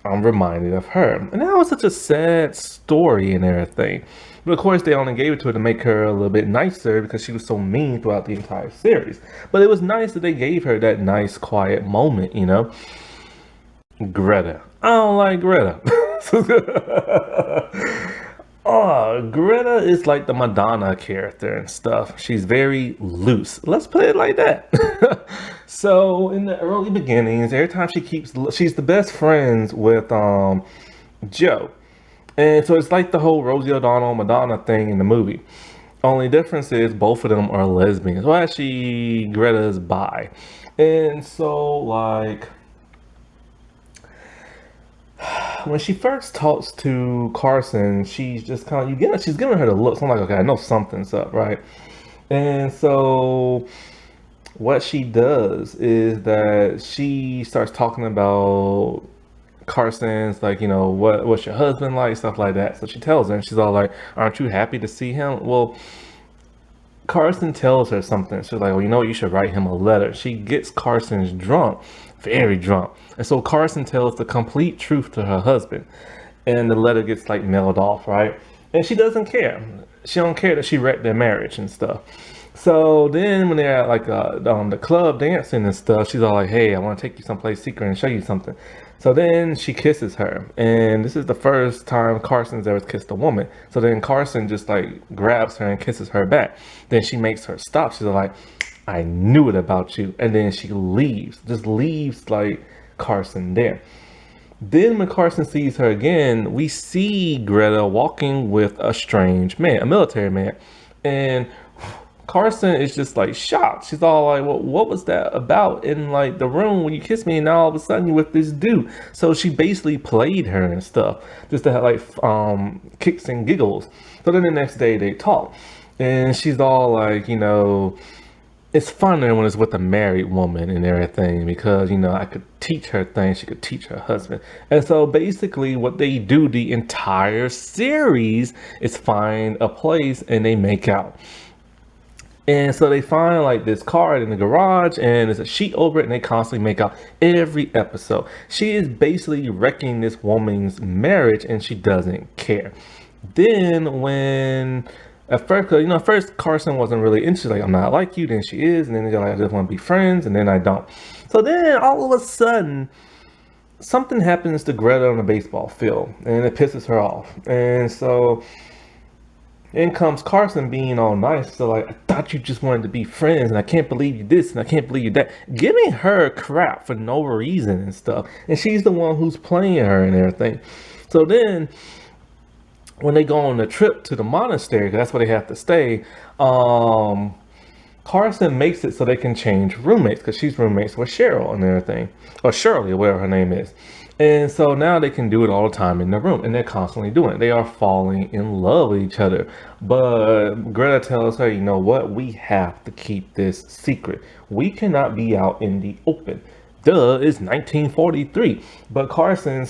I'm reminded of her. And that was such a sad story and everything. But of course, they only gave it to her to make her a little bit nicer because she was so mean throughout the entire series. But it was nice that they gave her that nice, quiet moment, you know? Greta. I don't like Greta. Oh, Greta is like the Madonna character and stuff. She's very loose. Let's put it like that. So in the early beginnings, every time she's the best friends with Joe. And so it's like the whole Rosie O'Donnell Madonna thing in the movie. Only difference is both of them are lesbians. Well, actually, Greta is bi. And so like when she first talks to Carson, she's just kind of she's giving her the look. So I'm like, okay, I know something's up, right? And so what she does is that she starts talking about Carson's like, you know, what's your husband like, stuff like that. So she tells him, she's all like, aren't you happy to see him? Well, Carson tells her something. She's like, well, you know what? You should write him a letter. She gets Carson's drunk, very drunk. And so Carson tells the complete truth to her husband. And the letter gets like mailed off, right? And she doesn't care. She don't care that she wrecked their marriage and stuff. So then when they're at like the club dancing and stuff, she's all like, hey, I want to take you someplace secret and show you something. So then she kisses her. And this is the first time Carson's ever kissed a woman. So then Carson just like grabs her and kisses her back. Then she makes her stop. She's like, I knew it about you. And then she just leaves like Carson there. Then when Carson sees her again, we see Greta walking with a strange man, a military man. And Carson is just like shocked. She's all like, well, what was that about in like the room when you kissed me and now all of a sudden you're with this dude? So she basically played her and stuff just to have like kicks and giggles. So then the next day they talk and she's all like, you know, it's funner when it's with a married woman and everything because, you know, I could teach her things, she could teach her husband. And so basically what they do the entire series is find a place and they make out. And so they find like this card in the garage and there's a sheet over it and they constantly make out every episode. She is basically wrecking this woman's marriage and she doesn't care. Then when at first Carson wasn't really interested, like I'm not like you, then she is, and then they're like I just want to be friends, and then I don't. So then all of a sudden something happens to Greta on the baseball field and it pisses her off. And so in comes Carson being all nice. So like, I thought you just wanted to be friends and I can't believe you this and I can't believe you that. Giving her crap for no reason and stuff. And she's the one who's playing her and everything. So then when they go on the trip to the monastery, 'cause that's where they have to stay, Carson makes it so they can change roommates because she's roommates with Cheryl and everything, or Shirley, or whatever her name is. And so now they can do it all the time in the room, and they're constantly doing it. They are falling in love with each other. But Greta tells her, you know what? We have to keep this secret. We cannot be out in the open. Duh, it's 1943. But Carson,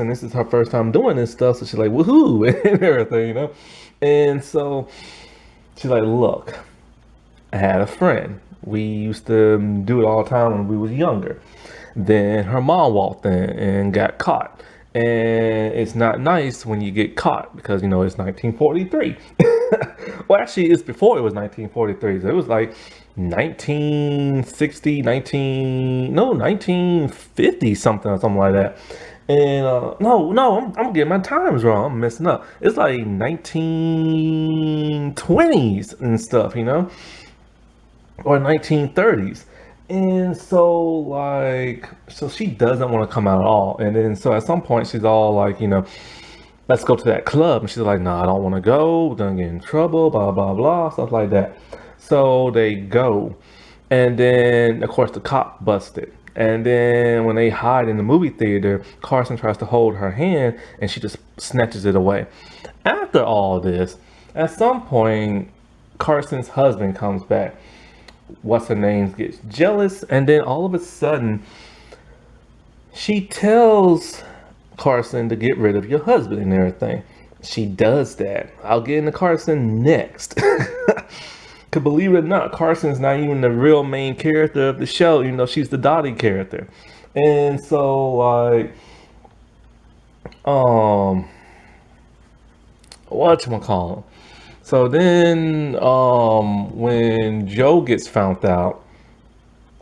this is her first time doing this stuff, so she's like, woohoo, and everything, you know? And so she's like, look, I had a friend. We used to do it all the time when we was younger. Then her mom walked in and got caught. And it's not nice when you get caught because, you know, it's 1943. Well, actually, it's before it was 1943. So it was like 1960, 1950 something or something like that. And I'm getting my times wrong. I'm messing up. It's like 1920s and stuff, you know, or 1930s. And so, like, so she doesn't want to come out at all. And then, so at some point, she's all like, you know, let's go to that club. And she's like, no, I don't want to go. We're going to get in trouble, blah, blah, blah, stuff like that. So they go. And then, of course, the cop busted. And then when they hide in the movie theater, Carson tries to hold her hand and she just snatches it away. After all this, at some point, Carson's husband comes back. What's her name gets jealous, and then all of a sudden she tells Carson to get rid of your husband and everything. She does that. I'll get into Carson next. Cause believe it or not, Carson's not even the real main character of the show. You know, she's the Dottie character. And so like whatchamacallit. So then, when Joe gets found out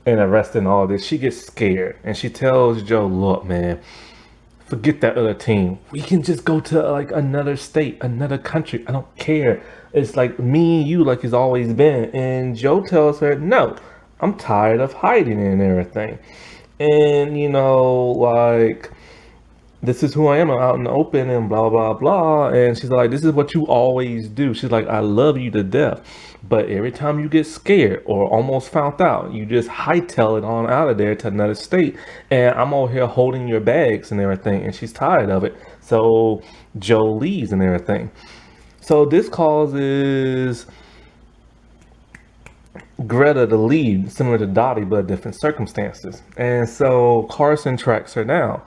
and arrested and all this, she gets scared and she tells Joe, "Look, man, forget that other team. We can just go to like another state, another country. I don't care. It's like me and you, like it's always been." And Joe tells her, "No, I'm tired of hiding and everything. And you know, like." This is who I am. I'm out in the open and blah, blah, blah. And she's like, this is what you always do. She's like, I love you to death. But every time you get scared or almost found out, you just hightail it on out of there to another state. And I'm over here holding your bags and everything. And she's tired of it. So Joe leaves and everything. So this causes Greta to leave, similar to Dottie, but different circumstances. And so Carson tracks her down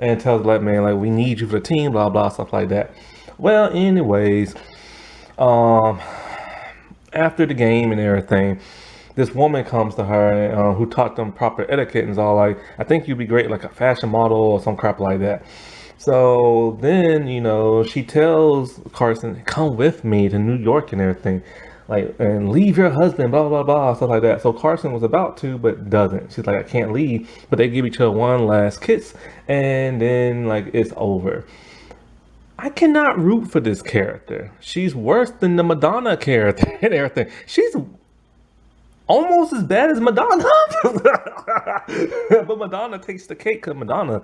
and tells like, man, like we need you for the team, blah blah, stuff like that. Well, anyways, after the game and everything, this woman comes to her who taught them proper etiquette and is all like, I think you'd be great like a fashion model or some crap like that. So then, you know, she tells Carson, come with me to New York and everything, like, and leave your husband, blah, blah, blah, stuff like that. So Carson was about to, but doesn't. She's like, I can't leave. But they give each other one last kiss, and then, like, it's over. I cannot root for this character. She's worse than the Madonna character and everything. She's almost as bad as Madonna. But Madonna takes the cake because Madonna,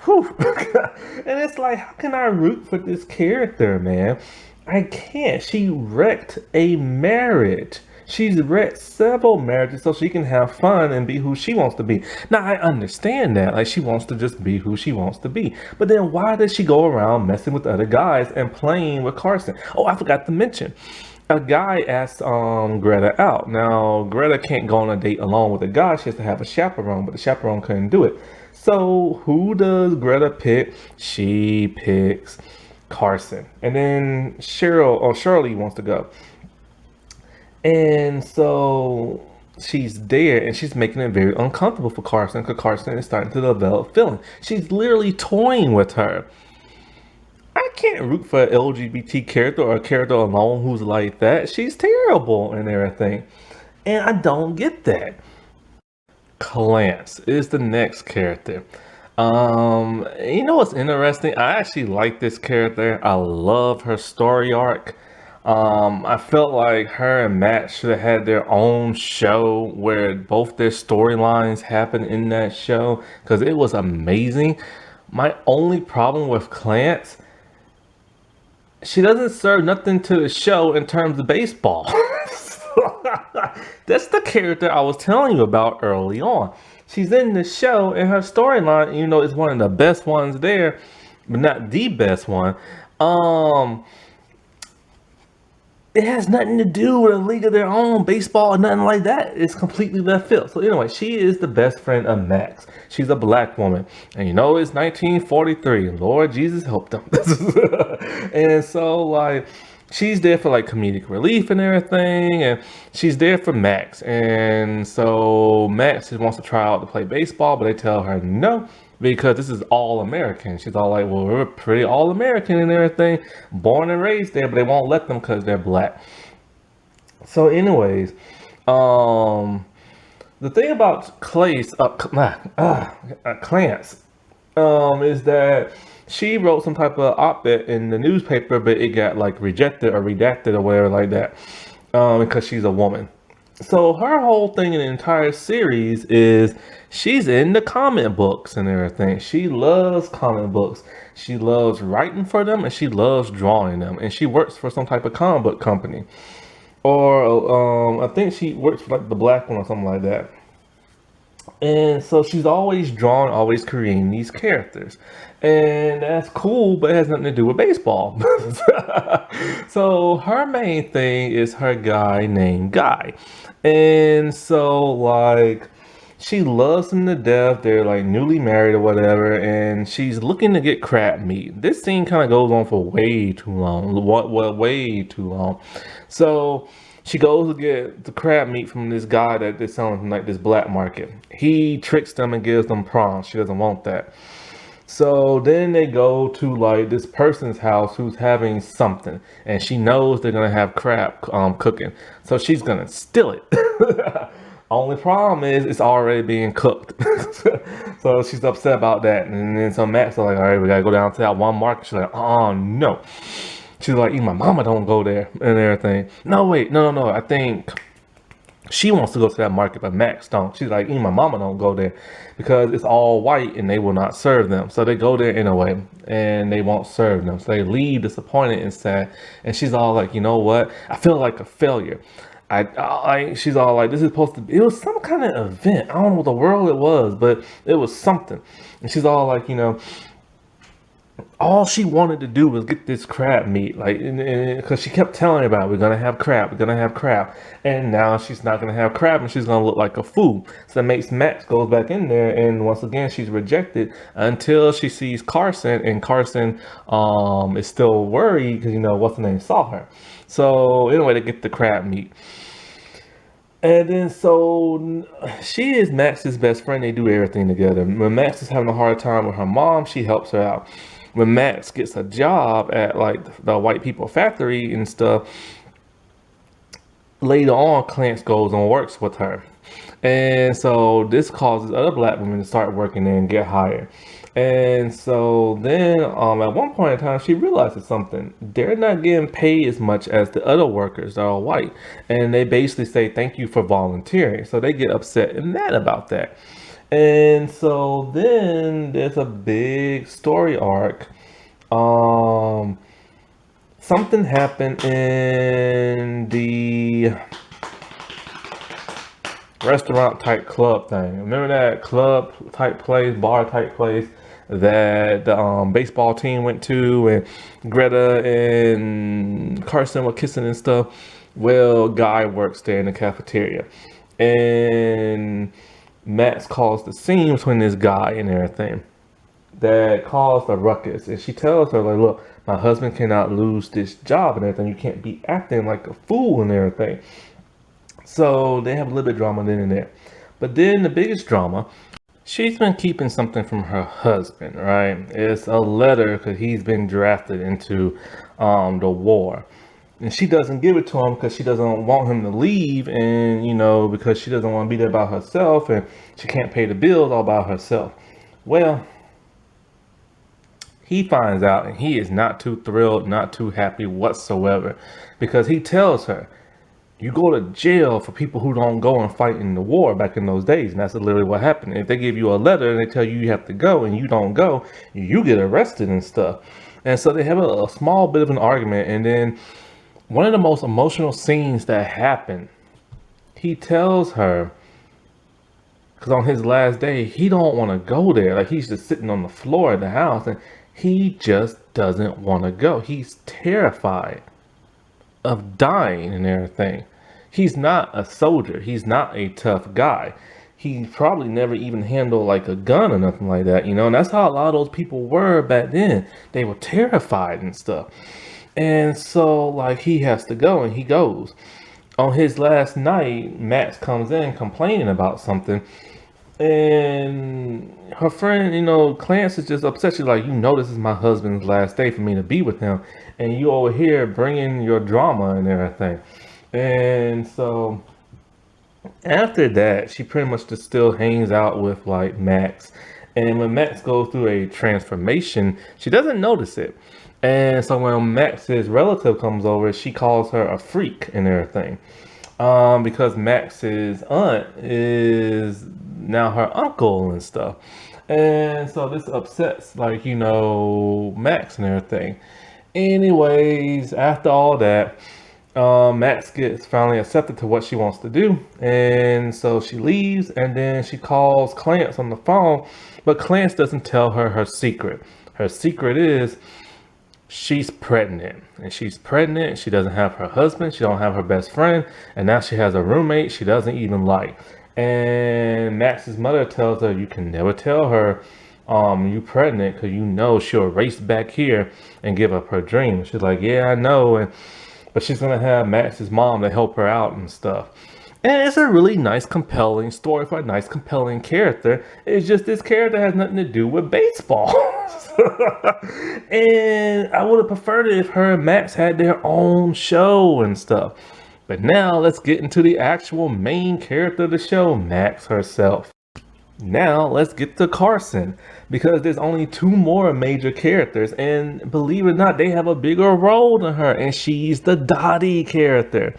whew. And it's like, how can I root for this character, man? I can't. She wrecked a marriage. She's wrecked several marriages so she can have fun and be who she wants to be. Now, I understand that. Like, she wants to just be who she wants to be. But then why does she go around messing with other guys and playing with Carson? Oh, I forgot to mention. A guy asked Greta out. Now, Greta can't go on a date alone with a guy. She has to have a chaperone, but the chaperone couldn't do it. So, who does Greta pick? She picks Carson. And then Shirley wants to go. And so she's there and she's making it very uncomfortable for Carson because Carson is starting to develop feeling. She's literally toying with her. I can't root for an LGBT character or a character alone who's like that. She's terrible and everything. And I don't get that. Clance is the next character. You know what's interesting? I actually like this character. I love her story arc. I felt like her and Matt should have had their own show where both their storylines happen in that show because it was amazing. My only problem with Clance, she doesn't serve nothing to the show in terms of baseball. That's the character I was telling you about early on. She's in the show, and her storyline, is one of the best ones there, but not the best one. Um, it has nothing to do with a league of their own, baseball, or nothing like that. It's completely left field. So anyway, she is the best friend of Max. She's a black woman, and it's 1943. Lord Jesus help them. And so like, she's there for like comedic relief and everything, and she's there for Max. And so Max just wants to try out to play baseball, but they tell her no, because this is all American. She's all like, well, we're pretty all American and everything, born and raised there, but they won't let them because they're black. So, anyways, the thing about Clance, is that she wrote some type of op-ed in the newspaper, but it got like rejected or redacted or whatever like that, because she's a woman. So her whole thing in the entire series is she's in the comic books and everything. She loves comic books. She loves writing for them, and she loves drawing them. And she works for some type of comic book company, or I think she works for like the Black one or something like that. And so she's always drawing, always creating these characters. And that's cool, but it has nothing to do with baseball. So her main thing is her guy named Guy. And so like, she loves him to death. They're like newly married or whatever, and she's looking to get crab meat. This scene kind of goes on for way too long. Way too long. So she goes to get the crab meat from this guy that they're selling from like this black market. He tricks them and gives them prawns. She doesn't want that. So then they go to like this person's house who's having something, and she knows they're gonna have crab cooking. So she's gonna steal it. Only problem is it's already being cooked. So she's upset about that. And then so Max is like, all right, we gotta go down to that one market. She's like, oh no. She's like, even my mama don't go there and everything. No, wait, no. I think she wants to go to that market, but Max don't. She's like, even my mama don't go there because it's all white and they will not serve them. So they go there anyway, and they won't serve them. So they leave disappointed and sad. And she's all like, you know what? I feel like a failure. She's all like, this is supposed to be, it was some kind of event. I don't know what the world it was, but it was something. And she's all like, all she wanted to do was get this crab meat, like, because she kept telling everybody, we're gonna have crab, and now she's not gonna have crab, and she's gonna look like a fool. So that makes Max goes back in there, and once again she's rejected until she sees Carson, and Carson is still worried because what's the name saw her. So anyway, they get the crab meat. And then so she is Max's best friend. They do everything together. When Max is having a hard time with her mom, she helps her out. When Max gets a job at like the white people factory and stuff, later on Clance goes and works with her. And so this causes other black women to start working there and get hired. And so then at one point in time, she realizes something. They're not getting paid as much as the other workers that are white. And they basically say, thank you for volunteering. So they get upset and mad about that. And so then there's a big story arc. Something happened in the restaurant type club thing. Remember that club type place, bar type place that the baseball team went to, and Greta and Carson were kissing and stuff? Well, Guy works there in the cafeteria, and Max calls the scene between this guy and everything that caused a ruckus. And she tells her, like, look, my husband cannot lose this job and everything. You can't be acting like a fool and everything. So they have a little bit of drama then and there. But then the biggest drama, she's been keeping something from her husband, right? It's a letter because he's been drafted into the war. And she doesn't give it to him because she doesn't want him to leave, and because she doesn't want to be there by herself, and she can't pay the bills all by herself. Well, he finds out, and he is not too thrilled, not too happy whatsoever, because he tells her, you go to jail for people who don't go and fight in the war back in those days. And that's literally what happened. If they give you a letter and they tell you you have to go and you don't go, you get arrested and stuff. And so they have a small bit of an argument. And then one of the most emotional scenes that happened he tells her, because on his last day, he don't want to go there. Like, he's just sitting on the floor of the house, and he just doesn't want to go. He's terrified of dying and everything. He's not a soldier. He's not a tough guy. He probably never even handled like a gun or nothing like that, you know. And that's how a lot of those people were back then. They were terrified and stuff. And so, like, he has to go, and he goes. On his last night, Max comes in complaining about something, and her friend, you know, Clarence is just upset. She's like, you know, this is my husband's last day for me to be with him, and you over here bringing your drama and everything. And so after that, she pretty much just still hangs out with like Max. And when Max goes through a transformation, she doesn't notice it. And so when Max's relative comes over, she calls her a freak and everything. Because Max's aunt is now her uncle and stuff. And so this upsets, like, you know, Max and everything. Anyways, after all that, Max gets finally accepted to what she wants to do. And so she leaves, and then she calls Clance on the phone. But Clance doesn't tell her her secret. Her secret is she's pregnant, and she's pregnant. She doesn't have her husband. She don't have her best friend, and now she has a roommate she doesn't even like. And Max's mother tells her, you can never tell her you pregnant, because you know she'll race back here and give up her dream. She's like, yeah, I know. And but she's gonna have Max's mom to help her out and stuff. And it's a really nice, compelling story for a nice, compelling character. It's just this character has nothing to do with baseball. And I would have preferred it if her and Max had their own show and stuff. But now let's get into the actual main character of the show, Max herself. Now let's get to Carson, because there's only two more major characters, and believe it or not, they have a bigger role than her, and she's the Dottie character.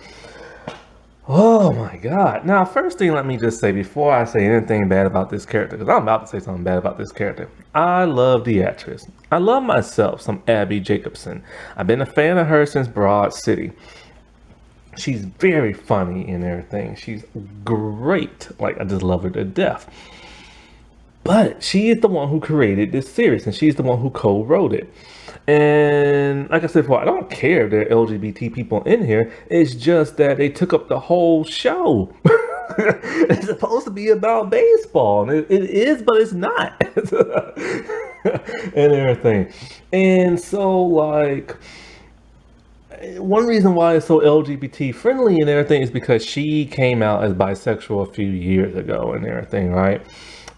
Oh my god. Now, first thing, let me just say before I say anything bad about this character, because I'm about to say something bad about this character. I love the actress. I love myself some Abby Jacobson. I've been a fan of her since Broad City. She's very funny and everything. She's great. Like, I just love her to death. But she is the one who created this series, and she's the one who co-wrote it. And like I said before, I don't care if there are LGBT people in here. It's just that they took up the whole show. It's supposed to be about baseball. And it is, but it's not. And everything. And so, like, one reason why it's so LGBT friendly and everything is because she came out as bisexual a few years ago and everything, right?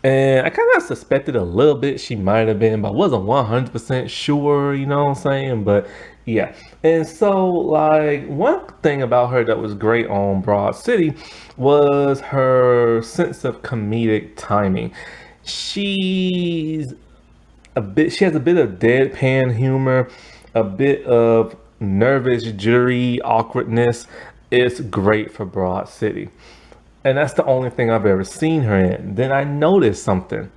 And I kind of suspected a little bit she might have been, but I wasn't 100% sure, you know what I'm saying? But yeah. And so, like, one thing about her that was great on Broad City was her sense of comedic timing. She has a bit of deadpan humor, a bit of nervous, jittery awkwardness. It's great for Broad City. And that's the only thing I've ever seen her in. Then I noticed something.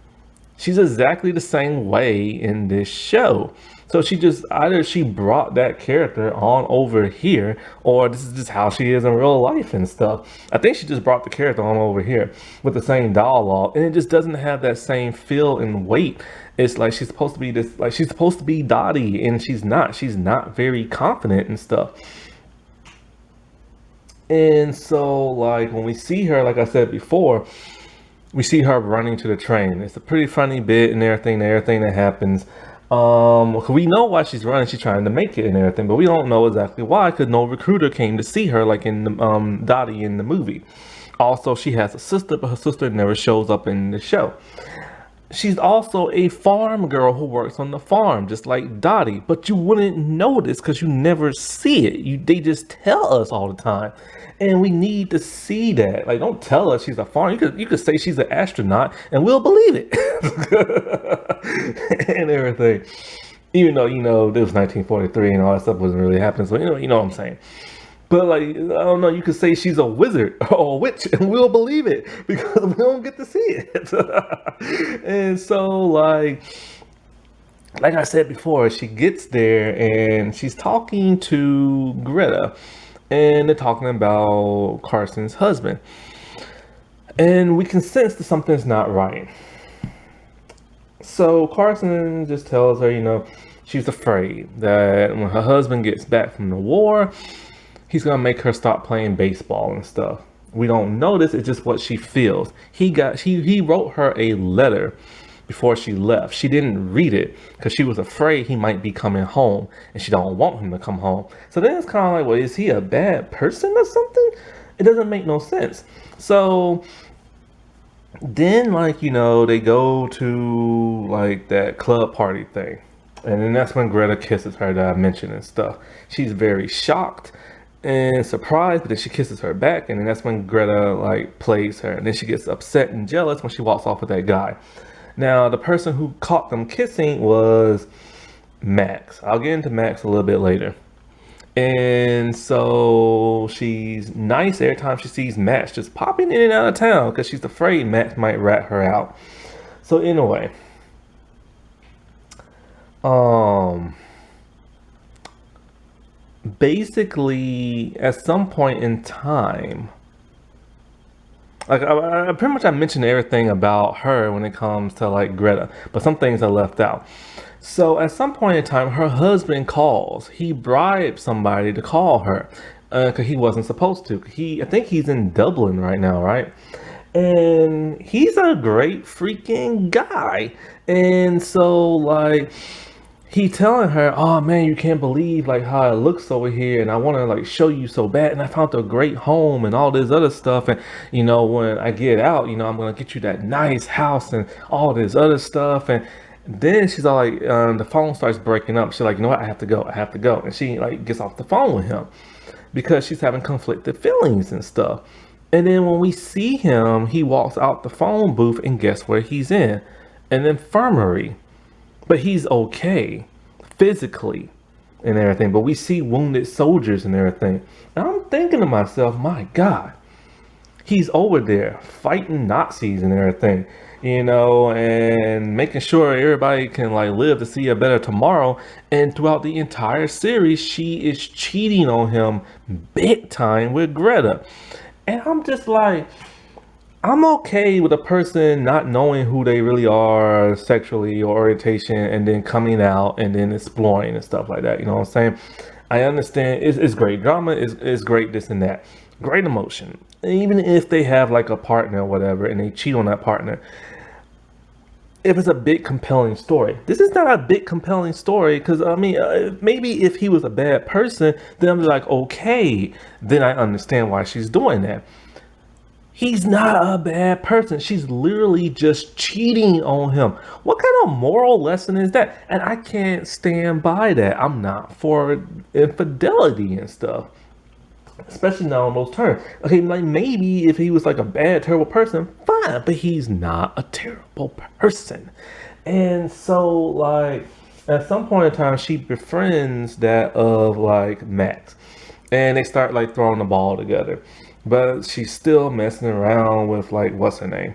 She's exactly the same way in this show. So she just, either she brought that character on over here, or this is just how she is in real life and stuff. I think she just brought the character on over here with the same dialogue, and it just doesn't have that same feel and weight. It's like she's supposed to be this, like she's supposed to be Dottie, and she's not. She's not very confident and stuff. And so, like, when we see her, like I said before, we see her running to the train. It's a pretty funny bit and everything that happens. We know why she's running. She's trying to make it and everything, but we don't know exactly why, because no recruiter came to see her, like in the Dottie in the movie. Also, she has a sister, but her sister never shows up in the show. She's also a farm girl who works on the farm, just like Dottie, but you wouldn't notice because you never see it. They just tell us all the time, and we need to see that. Like, don't tell us she's a farm. You could say she's an astronaut, and we'll believe it, and everything. Even though, you know, it was 1943 and all that stuff wasn't really happening, so you know what I'm saying. But, like, I don't know, you could say she's a wizard or a witch, and we'll believe it because we don't get to see it. And so, like I said before, she gets there and she's talking to Greta. and they're talking about Carson's husband. And we can sense that something's not right. So Carson just tells her, she's afraid that when her husband gets back from the war, he's gonna make her stop playing baseball and stuff. We don't notice, it's just what she feels. He wrote her a letter before she left. She didn't read it because she was afraid he might be coming home and she don't want him to come home. So then it's kind of like, well, is he a bad person or something? It doesn't make no sense. So then, they go to like that club party thing. And then that's when Greta kisses her that I mentioned and stuff. She's very shocked and surprised, but then she kisses her back, and then that's when Greta like plays her, and then she gets upset and jealous when she walks off with that guy. Now, the person who caught them kissing was Max. I'll get into Max a little bit later. And so she's nice every time she sees Max just popping in and out of town because she's afraid Max might rat her out. So anyway, basically at some point in time, like I pretty much I mentioned everything about her when it comes to like Greta, but some things I left out. So at some point in time, her husband calls. He bribed somebody to call her because he wasn't supposed to. I think he's in Dublin right now, right? And he's a great freaking guy. And so like he telling her, oh man, you can't believe like how it looks over here, and I want to like show you so bad, and I found a great home and all this other stuff, and when I get out, I'm gonna get you that nice house and all this other stuff. And then she's all like, the phone starts breaking up. She's like, you know what, I have to go, and she like gets off the phone with him because she's having conflicted feelings and stuff. And then when we see him, he walks out the phone booth, and guess where he's in? An infirmary. But he's okay physically and everything. But we see wounded soldiers and everything. And I'm thinking to myself, my God, he's over there fighting Nazis and everything, and making sure everybody can like live to see a better tomorrow. And throughout the entire series, she is cheating on him big time with Greta. And I'm just like, I'm okay with a person not knowing who they really are sexually or orientation and then coming out and then exploring and stuff like that. You know what I'm saying? I understand it's great. Drama is great, this and that. Great emotion. Even if they have like a partner or whatever and they cheat on that partner. If it's a big compelling story. This is not a big compelling story because, maybe if he was a bad person, then I'm like, okay, then I understand why she's doing that. He's not a bad person. She's literally just cheating on him. What kind of moral lesson is that? And I can't stand by that. I'm not for infidelity and stuff, especially not on those terms. Okay, like maybe if he was like a bad, terrible person, fine, but he's not a terrible person. And so, like, at some point in time, she befriends that of like Max, and they start like throwing the ball together. But she's still messing around with like what's her name.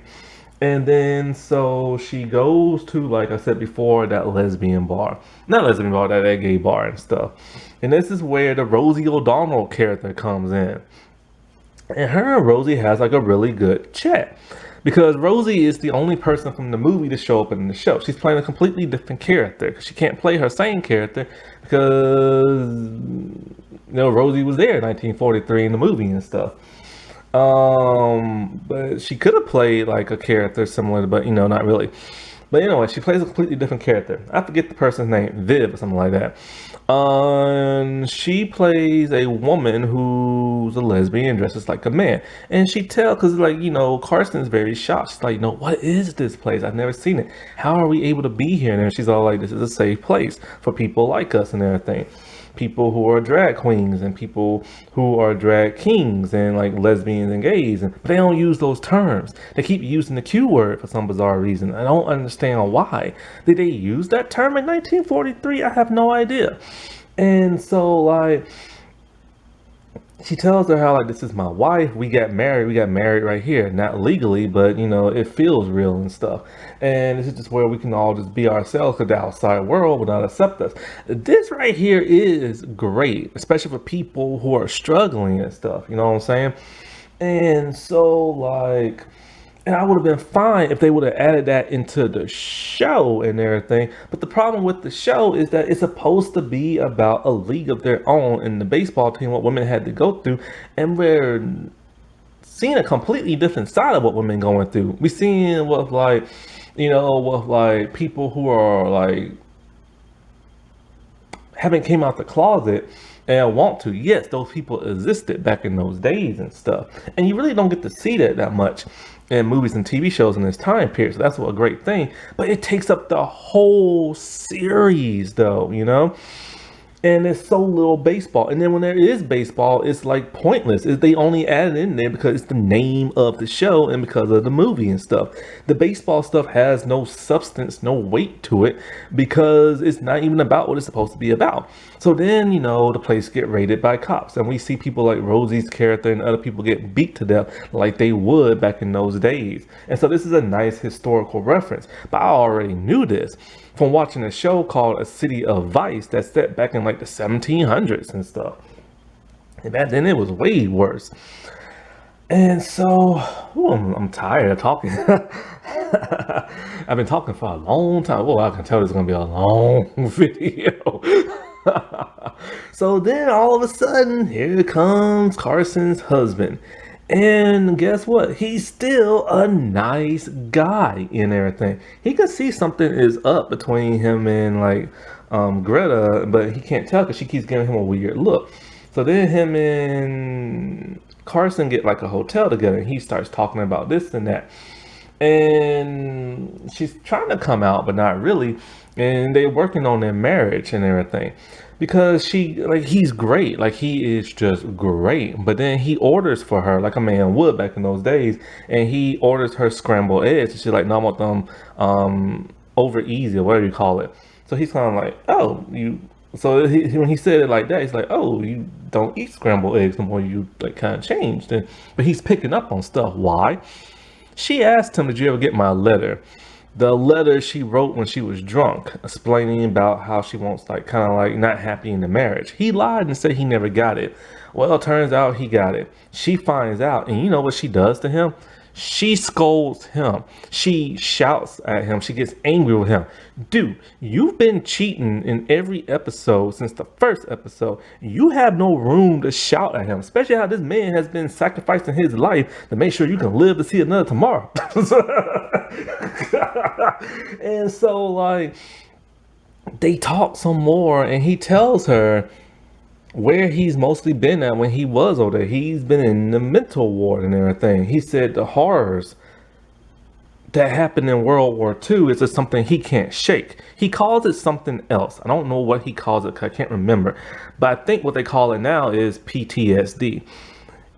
And then so she goes to, like I said before, that lesbian bar. Not lesbian bar, that gay bar and stuff. And this is where the Rosie O'Donnell character comes in. And her and Rosie has like a really good chat. Because Rosie is the only person from the movie to show up in the show. She's playing a completely different character. She can't play her same character because Rosie was there in 1943 in the movie and stuff. But she could have played like a character similar, but not really. But anyway, she plays a completely different character. I forget the person's name, Viv or something like that. She plays a woman who's a lesbian, dresses like a man, and she tells, because Carson's very shocked. She's like, what is this place? I've never seen it. How are we able to be here? And then she's all like, this is a safe place for people like us and everything. People who are drag queens and people who are drag kings and like lesbians and gays, but they don't use those terms. They keep using the Q word for some bizarre reason. I don't understand why. Did they use that term in 1943? I have no idea. And so like she tells her how like this is my wife. We got married right here, not legally, but you know it feels real and stuff. And this is just where we can all just be ourselves because the outside world will not accept us. This right here is great, especially for people who are struggling and stuff. You know what I'm saying? And so like, and I would have been fine if they would have added that into the show and everything. But the problem with the show is that it's supposed to be about a league of their own and the baseball team, what women had to go through. And we're seeing a completely different side of what women going through. We seeing what like, you know, with like people who are like haven't came out the closet and want to. Yes, those people existed back in those days and stuff. And you really don't get to see that much in movies and TV shows in this time period. So that's a great thing. But it takes up the whole series though, you know? And there's so little baseball. And then when there is baseball, it's like pointless. They only add it in there because it's the name of the show and because of the movie and stuff. The baseball stuff has no substance, no weight to it because it's not even about what it's supposed to be about. So then, you know, the place get raided by cops and we see people like Rosie's character and other people get beat to death like they would back in those days. And so this is a nice historical reference. But I already knew this from watching a show called A City of Vice that's set back in like the 1700s and stuff. And back then it was way worse. And so, ooh, I'm tired of talking. I've been talking for a long time. Well, I can tell it's going to be a long video. So then all of a sudden, here comes Carson's husband. And guess what? He's still a nice guy and everything. He can see something is up between him and like Greta, but he can't tell because she keeps giving him a weird look. So then him and Carson get like a hotel together and he starts talking about this and that. And she's trying to come out, but not really. And they're working on their marriage and everything because she like he's great, like he is just great. But then he orders for her like a man would back in those days, and he orders her scrambled eggs. And she's like, "No, I want them over easy or whatever you call it." So he's kind of like, "Oh, you." So when he said it like that, he's like, "Oh, you don't eat scrambled eggs no more. You like kind of changed." And but he's picking up on stuff. Why? She asked him, "Did you ever get my letter?" The letter she wrote when she was drunk, explaining about how she wants like kind of like not happy in the marriage. He lied and said he never got it. Well, it turns out he got it. She finds out, and you know what she does to him? She scolds him. She shouts at him. She gets angry with him. Dude, you've been cheating in every episode since the first episode. You have no room to shout at him, especially how this man has been sacrificing his life to make sure you can live to see another tomorrow. And so, like, they talk some more, and he tells her where he's mostly been at when he was over there. He's been in the mental ward and everything. He said the horrors that happened in World War II is just something he can't shake. He calls it something else. I don't know what he calls it because I can't remember. But I think what they call it now is PTSD.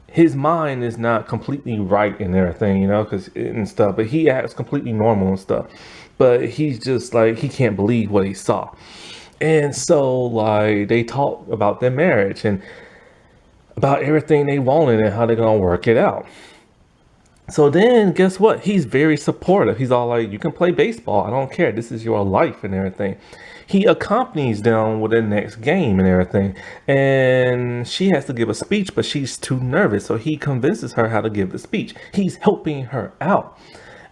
His mind is not completely right and everything, you know, because and stuff. But he acts completely normal and stuff. But he's just like, he can't believe what he saw. And so, like, they talk about their marriage and about everything they wanted and how they're going to work it out. So then, guess what? He's very supportive. He's all like, you can play baseball. I don't care. This is your life and everything. He accompanies them with their next game and everything. And she has to give a speech, but she's too nervous. So he convinces her how to give the speech. He's helping her out.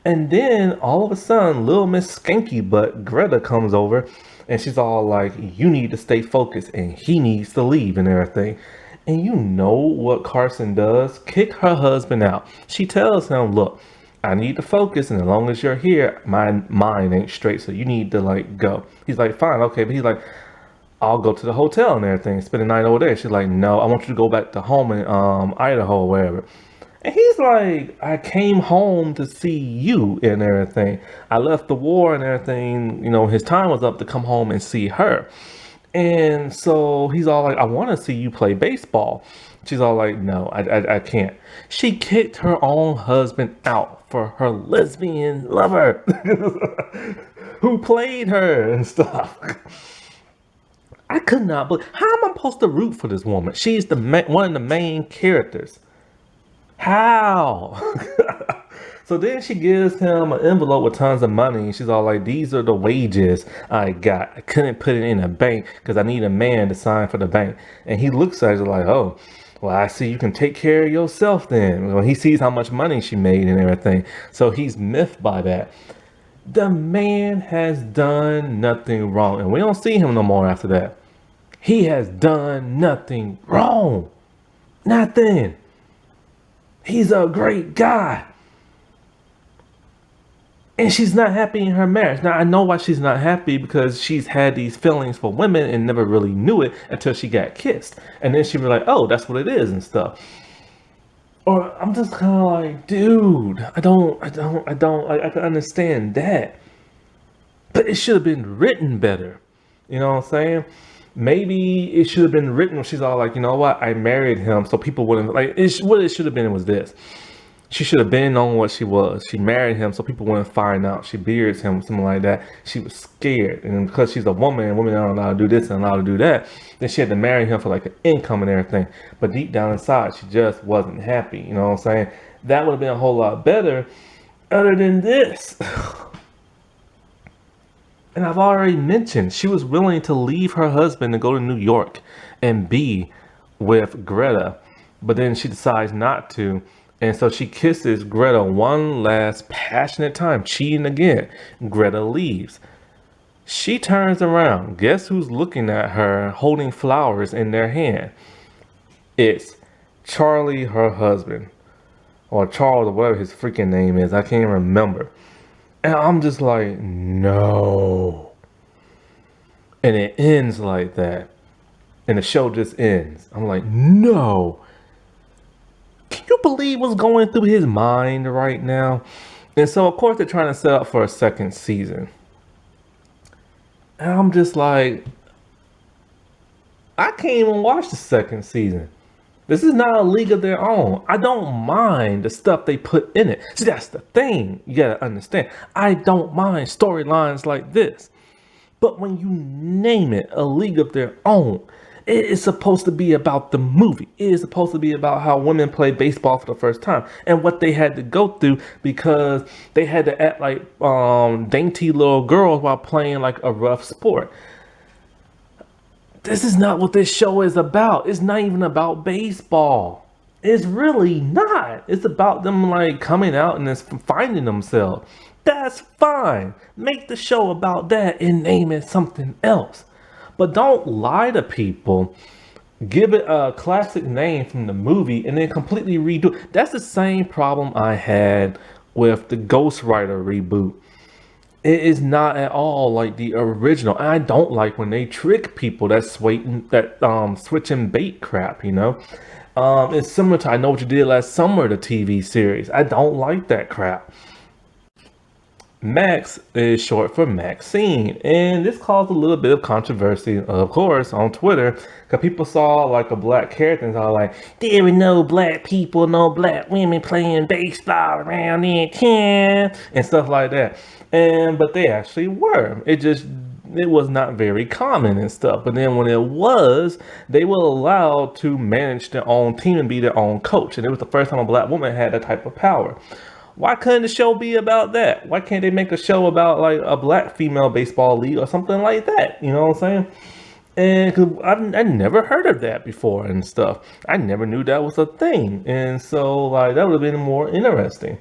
And then, all of a sudden, little Miss Skanky Butt Greta comes over. And she's all like, you need to stay focused and he needs to leave and everything. And you know what Carson does? Kick her husband out. She tells him, look, I need to focus. And as long as you're here, my mind ain't straight. So you need to like go. He's like, fine, okay. But he's like, I'll go to the hotel and everything. Spend the night over there. She's like, no, I want you to go back to home in Idaho or wherever. And he's like, I came home to see you and everything. I left the war and everything. You know, his time was up to come home and see her. And so he's all like, I want to see you play baseball. She's all like, no, I can't. She kicked her own husband out for her lesbian lover who played her and stuff. I could not believe. How am I supposed to root for this woman? She's one of the main characters. How? So then she gives him an envelope with tons of money. And she's all like, these are the wages I got. I couldn't put it in a bank because I need a man to sign for the bank. And he looks at her like, oh, well, I see you can take care of yourself then. Well, he sees how much money she made and everything. So he's miffed by that. The man has done nothing wrong. And we don't see him no more after that. He has done nothing wrong. Nothing. He's a great guy. And she's not happy in her marriage. Now, I know why she's not happy, because she's had these feelings for women and never really knew it until she got kissed. And then she was like, oh, that's what it is and stuff. Or I'm just kind of like, dude, I can understand that. But it should have been written better. You know what I'm saying? Maybe it should have been written when she's all like, you know what, I married him so people wouldn't, like, what it should have been was this. She should have been on what she was. She married him so people wouldn't find out. She beards him, something like that. She was scared. And because she's a woman and women aren't allowed to do this and allowed to do that, then she had to marry him for like an income and everything. But deep down inside, she just wasn't happy. You know what I'm saying? That would have been a whole lot better other than this. And I've already mentioned she was willing to leave her husband to go to New York and be with Greta. But then she decides not to. And so she kisses Greta one last passionate time, cheating again. Greta leaves. She turns around. Guess who's looking at her holding flowers in their hand? It's Charlie, her husband. Or Charles, or whatever his freaking name is. I can't even remember. And I'm just like, no. And it ends like that. And the show just ends. I'm like, no. Can you believe what's going through his mind right now? And so, of course, they're trying to set up for a second season. And I'm just like, I can't even watch the second season. This is not a league of their own. I don't mind the stuff they put in it. See, that's the thing you gotta understand. I don't mind storylines like this. But when you name it a league of their own, it is supposed to be about the movie. It is supposed to be about how women play baseball for the first time and what they had to go through because they had to act like dainty little girls while playing like a rough sport. This is not what this show is about. It's not even about baseball. It's really not. It's about them like coming out and just finding themselves. That's fine. Make the show about that and name it something else. But don't lie to people. Give it a classic name from the movie and then completely redo it. That's the same problem I had with the Ghost Rider reboot. It is not at all like the original. And I don't like when they trick people that switching bait crap, you know. It's similar to I Know What You Did Last Summer, the TV series. I don't like that crap. Max is short for Maxine, and this caused a little bit of controversy, of course, on Twitter, because people saw like a black character and all like, there were no black people, no black women playing baseball around in town, and stuff like that. But they actually were. It was not very common and stuff. But then when it was, they were allowed to manage their own team and be their own coach, and it was the first time a black woman had that type of power. Why couldn't the show be about that? Why can't they make a show about like a black female baseball league or something like that? You know what I'm saying? And cause I never heard of that before and stuff. I never knew that was a thing. And so like that would have been more interesting.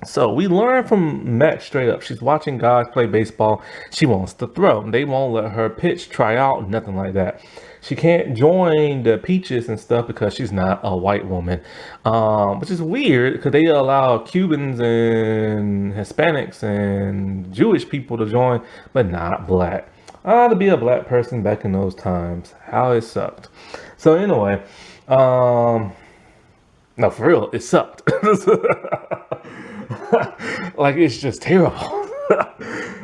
So we learn from Max straight up. She's watching guys play baseball. She wants to throw. They won't let her pitch, try out, nothing like that. She can't join the Peaches and stuff because she's not a white woman, which is weird because they allow Cubans and Hispanics and Jewish people to join, but not black. To be a black person back in those times, how it sucked. So anyway, no, for real, it sucked. Like it's just terrible.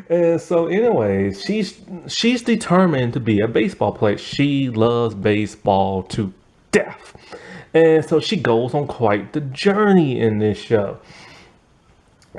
And so anyway, she's determined to be a baseball player. She loves baseball to death. And so she goes on quite the journey in this show.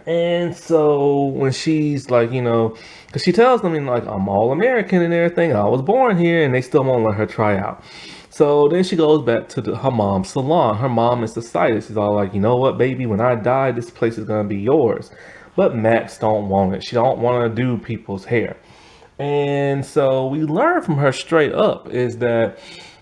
And so when she's like, because she tells them, like, I'm all American and everything. I was born here, and they still won't let her try out. So then she goes back to her mom's salon. Her mom is excited. She's all like, you know what, baby, when I die, this place is gonna be yours. But Max don't want it. She don't want to do people's hair. And so we learn from her straight up is that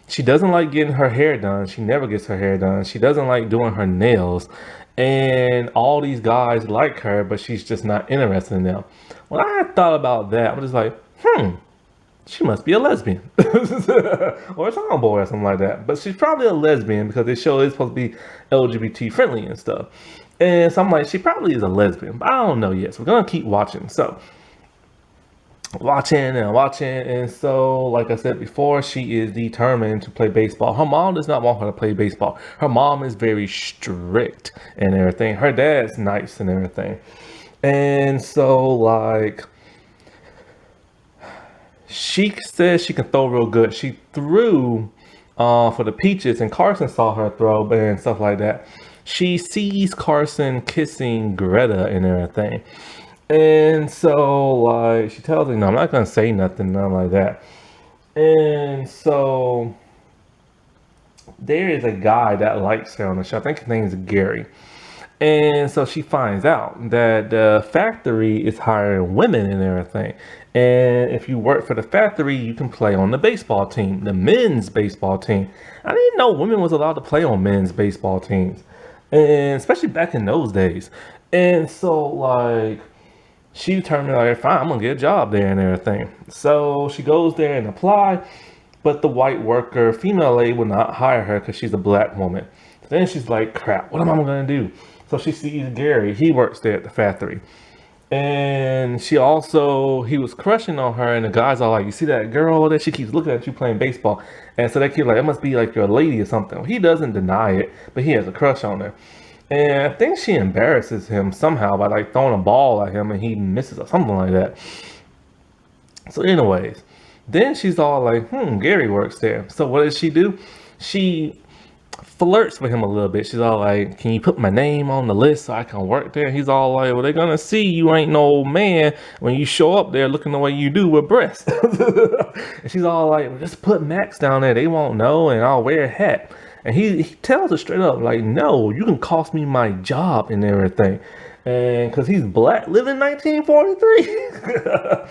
she doesn't like getting her hair done. She never gets her hair done. She doesn't like doing her nails. And all these guys like her, but she's just not interested in them. When I thought about that, I'm just like, she must be a lesbian. Or a tomboy or something like that. But she's probably a lesbian because this show is supposed to be LGBT friendly and stuff. And so I'm like, she probably is a lesbian, but I don't know yet. So we're going to keep watching. So watching, and so like I said before, she is determined to play baseball. Her mom does not want her to play baseball. Her mom is very strict and everything. Her dad's nice and everything. And so like she says she can throw real good. She threw for the Peaches, and Carson saw her throw and stuff like that. She sees Carson kissing Greta and everything. And so, like, she tells him, no, I'm not going to say nothing, nothing like that. And so, there is a guy that likes her on the show. I think his name is Gary. And so she finds out that the factory is hiring women and everything. And if you work for the factory, you can play on the baseball team, the men's baseball team. I didn't know women was allowed to play on men's baseball teams. And especially back in those days. And so, like, she determined, like, fine, I'm gonna get a job there and everything. So she goes there and apply, but the white worker, female lady, will not hire her because she's a black woman. So then she's like, crap, what am I gonna do? So she sees Gary, he works there at the factory. And he was crushing on her, and the guys are like, you see that girl that she keeps looking at you playing baseball? And so they keep like, it must be like your lady or something. Well, he doesn't deny it, but he has a crush on her. And I think she embarrasses him somehow by like throwing a ball at him and he misses or something like that. So anyways, then she's all like, Gary works there. So what does she do? She flirts with him a little bit. She's all like, can you put my name on the list so I can work there? He's all like, well, they're gonna see you ain't no old man when you show up there looking the way you do with breasts. And she's all like, well, just put Max down there, they won't know, and I'll wear a hat. And he tells her straight up, like, no, you can cost me my job and everything. And because he's black, living in 1943.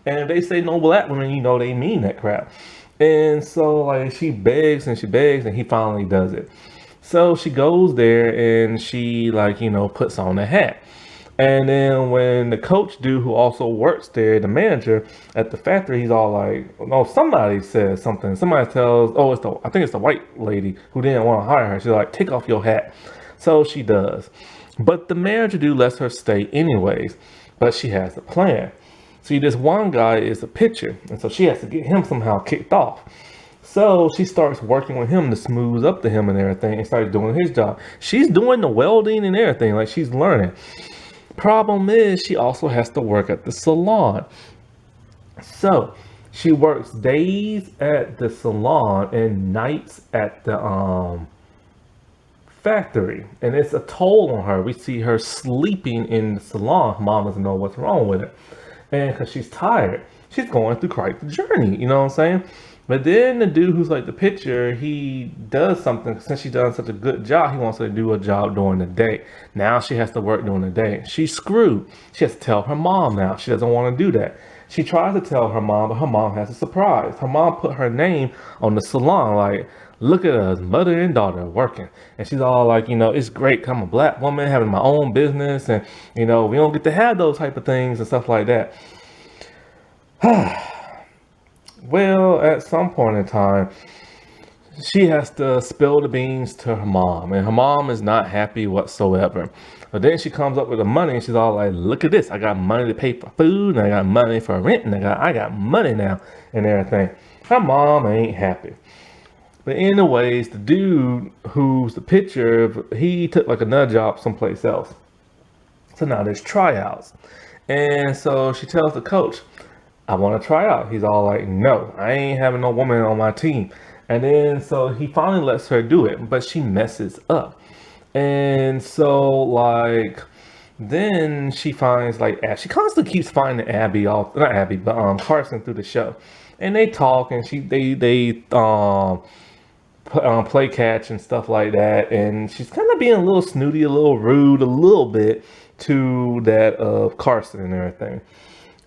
And if they say no black women, they mean that crap. And so, like, she begs, and he finally does it. So she goes there and she, like, puts on a hat. And then when the coach dude who also works there, the manager at the factory, he's all like, no, somebody says something. Somebody tells, I think it's the white lady who didn't want to hire her. She's like, take off your hat. So she does. But the manager dude lets her stay anyways. But she has a plan. See, this one guy is a pitcher. And so she has to get him somehow kicked off. So she starts working with him to smooth up to him and everything and starts doing his job. She's doing the welding and everything. Like, she's learning. Problem is, she also has to work at the salon. So she works days at the salon and nights at the factory, and it's a toll on her. We see her sleeping in the salon. Her mom doesn't know what's wrong with it, and because she's tired, she's going through quite the journey. You know what I'm saying? But then the dude who's like the pitcher, he does something. Since she's done such a good job, he wants her to do a job during the day. Now she has to work during the day. She's screwed. She has to tell her mom now. She doesn't want to do that. She tries to tell her mom, but her mom has a surprise. Her mom put her name on the salon, like, look at us, mother and daughter working. And she's all like, it's great. I'm a black woman having my own business. And, we don't get to have those type of things and stuff like that. Well, at some point in time, she has to spill the beans to her mom, and her mom is not happy whatsoever. But then she comes up with the money, and she's all like, look at this. I got money to pay for food, and I got money for rent, and I got money now, and everything. Her mom ain't happy. But anyways, the dude who's the pitcher, he took like another job someplace else. So now there's tryouts. And so she tells the coach, I want to try out. He's all like, no, I ain't having no woman on my team. And then so he finally lets her do it, but she messes up. And so like Then she finds like she constantly keeps finding Abby off, not Abby, but Carson through the show, and they talk and play catch and stuff like that, and she's kind of being a little snooty, a little rude, a little bit to that of Carson and everything.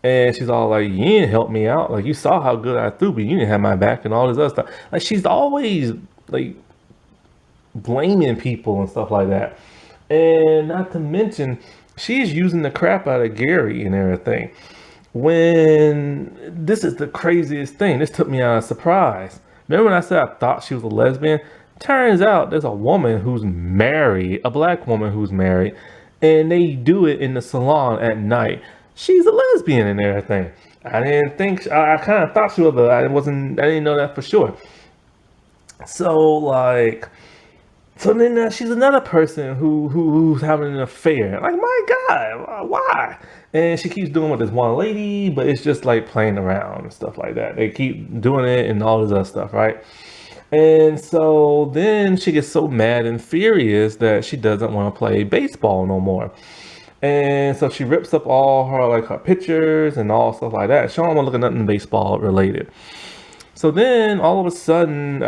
And she's all like, "You didn't help me out. Like you saw how good I threw, but you didn't have my back and all this other stuff." Like she's always like blaming people and stuff like that. And not to mention, she's using the crap out of Gary and everything. When this is the craziest thing, this took me out of surprise. Remember when I said I thought she was a lesbian? Turns out there's a woman who's married, a black woman who's married, and they do it in the salon at night. She's a lesbian and everything. I didn't think, I kind of thought she was, but I didn't know that for sure. So like, so then she's another person who's having an affair. Like, my God, why? And she keeps doing with this one lady, but it's just like playing around and stuff like that. They keep doing it and all this other stuff, right? And so then she gets so mad and furious that she doesn't want to play baseball no more. And so she rips up all her pictures and all stuff like that. She don't want to look at nothing baseball related. So then all of a sudden,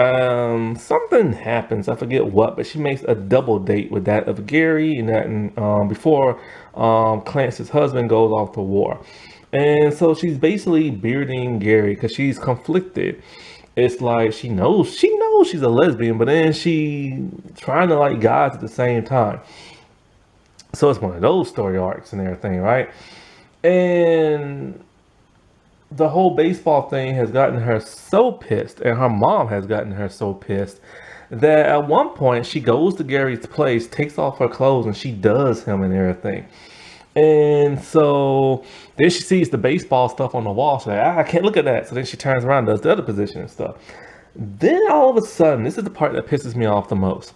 something happens. I forget what, but she makes a double date with that of Gary and that before Clance's husband goes off to war. And so she's basically bearding Gary because she's conflicted. It's like she knows she's a lesbian, but then she trying to like guys at the same time. So it's one of those story arcs and everything, right? And the whole baseball thing has gotten her so pissed, and her mom has gotten her so pissed, that at one point she goes to Gary's place, takes off her clothes, and she does him and everything. And so then she sees the baseball stuff on the wall. She's like, I can't look at that. So then she turns around and does the other position and stuff. Then all of a sudden, this is the part that pisses me off the most.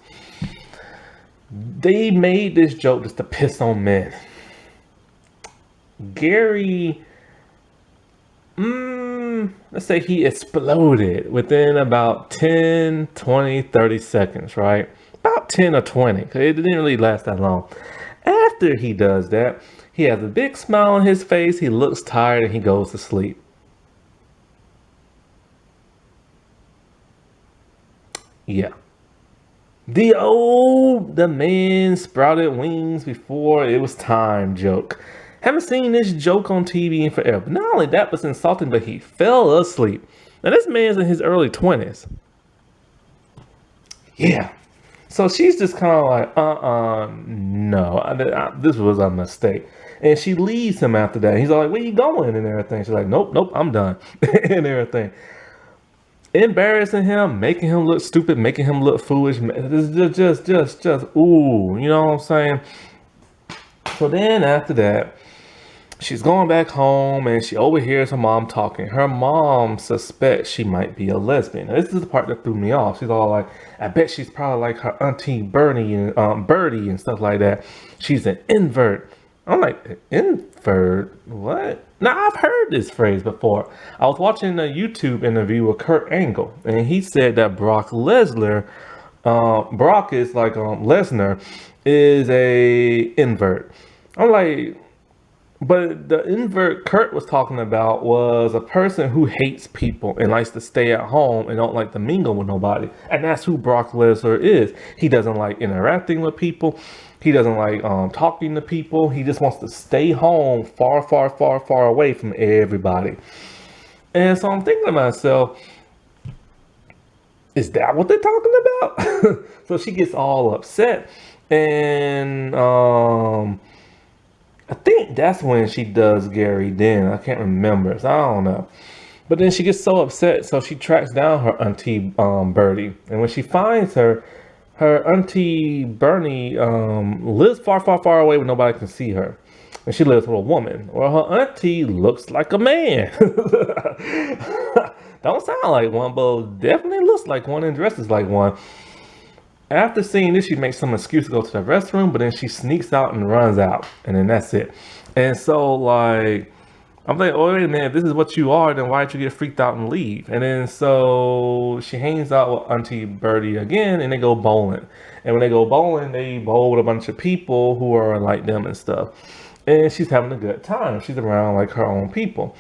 They made this joke just to piss on men. Gary, let's say he exploded within about 10, 20, 30 seconds, right? About 10 or 20, because it didn't really last that long. After he does that, he has a big smile on his face, he looks tired, and he goes to sleep. Yeah. The man sprouted wings before it was time joke. Haven't seen this joke on TV in forever. Not only that was insulting, but he fell asleep. Now this man's in his early 20s. Yeah. So she's just kind of like, no, this was a mistake. And she leaves him after that. He's all like, where you going? And everything. She's like, nope, I'm done. And everything. Embarrassing him, making him look stupid, making him look foolish. Just, ooh, you know what I'm saying? So then after that, she's going back home and she overhears her mom talking. Her mom suspects she might be a lesbian. Now, this is the part that threw me off. She's all like, I bet she's probably like her auntie Bernie and Birdie and stuff like that. She's an invert. I'm like, invert? What? Now, I've heard this phrase before. I was watching a YouTube interview with Kurt Angle, and he said that Brock is like Lesnar is a invert. I'm like, but the invert Kurt was talking about was a person who hates people and likes to stay at home and don't like to mingle with nobody. And that's who Brock Lesnar is. He doesn't like interacting with people. He doesn't like talking to people. He just wants to stay home far, far, far, far away from everybody. And so I'm thinking to myself, is that what they're talking about? So she gets all upset. And I think that's when she does Gary then. I can't remember. So I don't know. But then she gets so upset. So she tracks down her auntie Birdie. And when she finds her, her auntie Bernie lives far, far, far away where nobody can see her. And she lives with a woman. Well, her auntie looks like a man. Don't sound like one, but definitely looks like one and dresses like one. After seeing this, she makes some excuse to go to the restroom, but then she sneaks out and runs out. And then that's it. And so, like, I'm like, oh wait a minute, if this is what you are, then why'd you get freaked out and leave? And then so she hangs out with Auntie Birdie again, and they go bowling. And when they go bowling, they bowl with a bunch of people who are like them and stuff. And she's having a good time. She's around like her own people.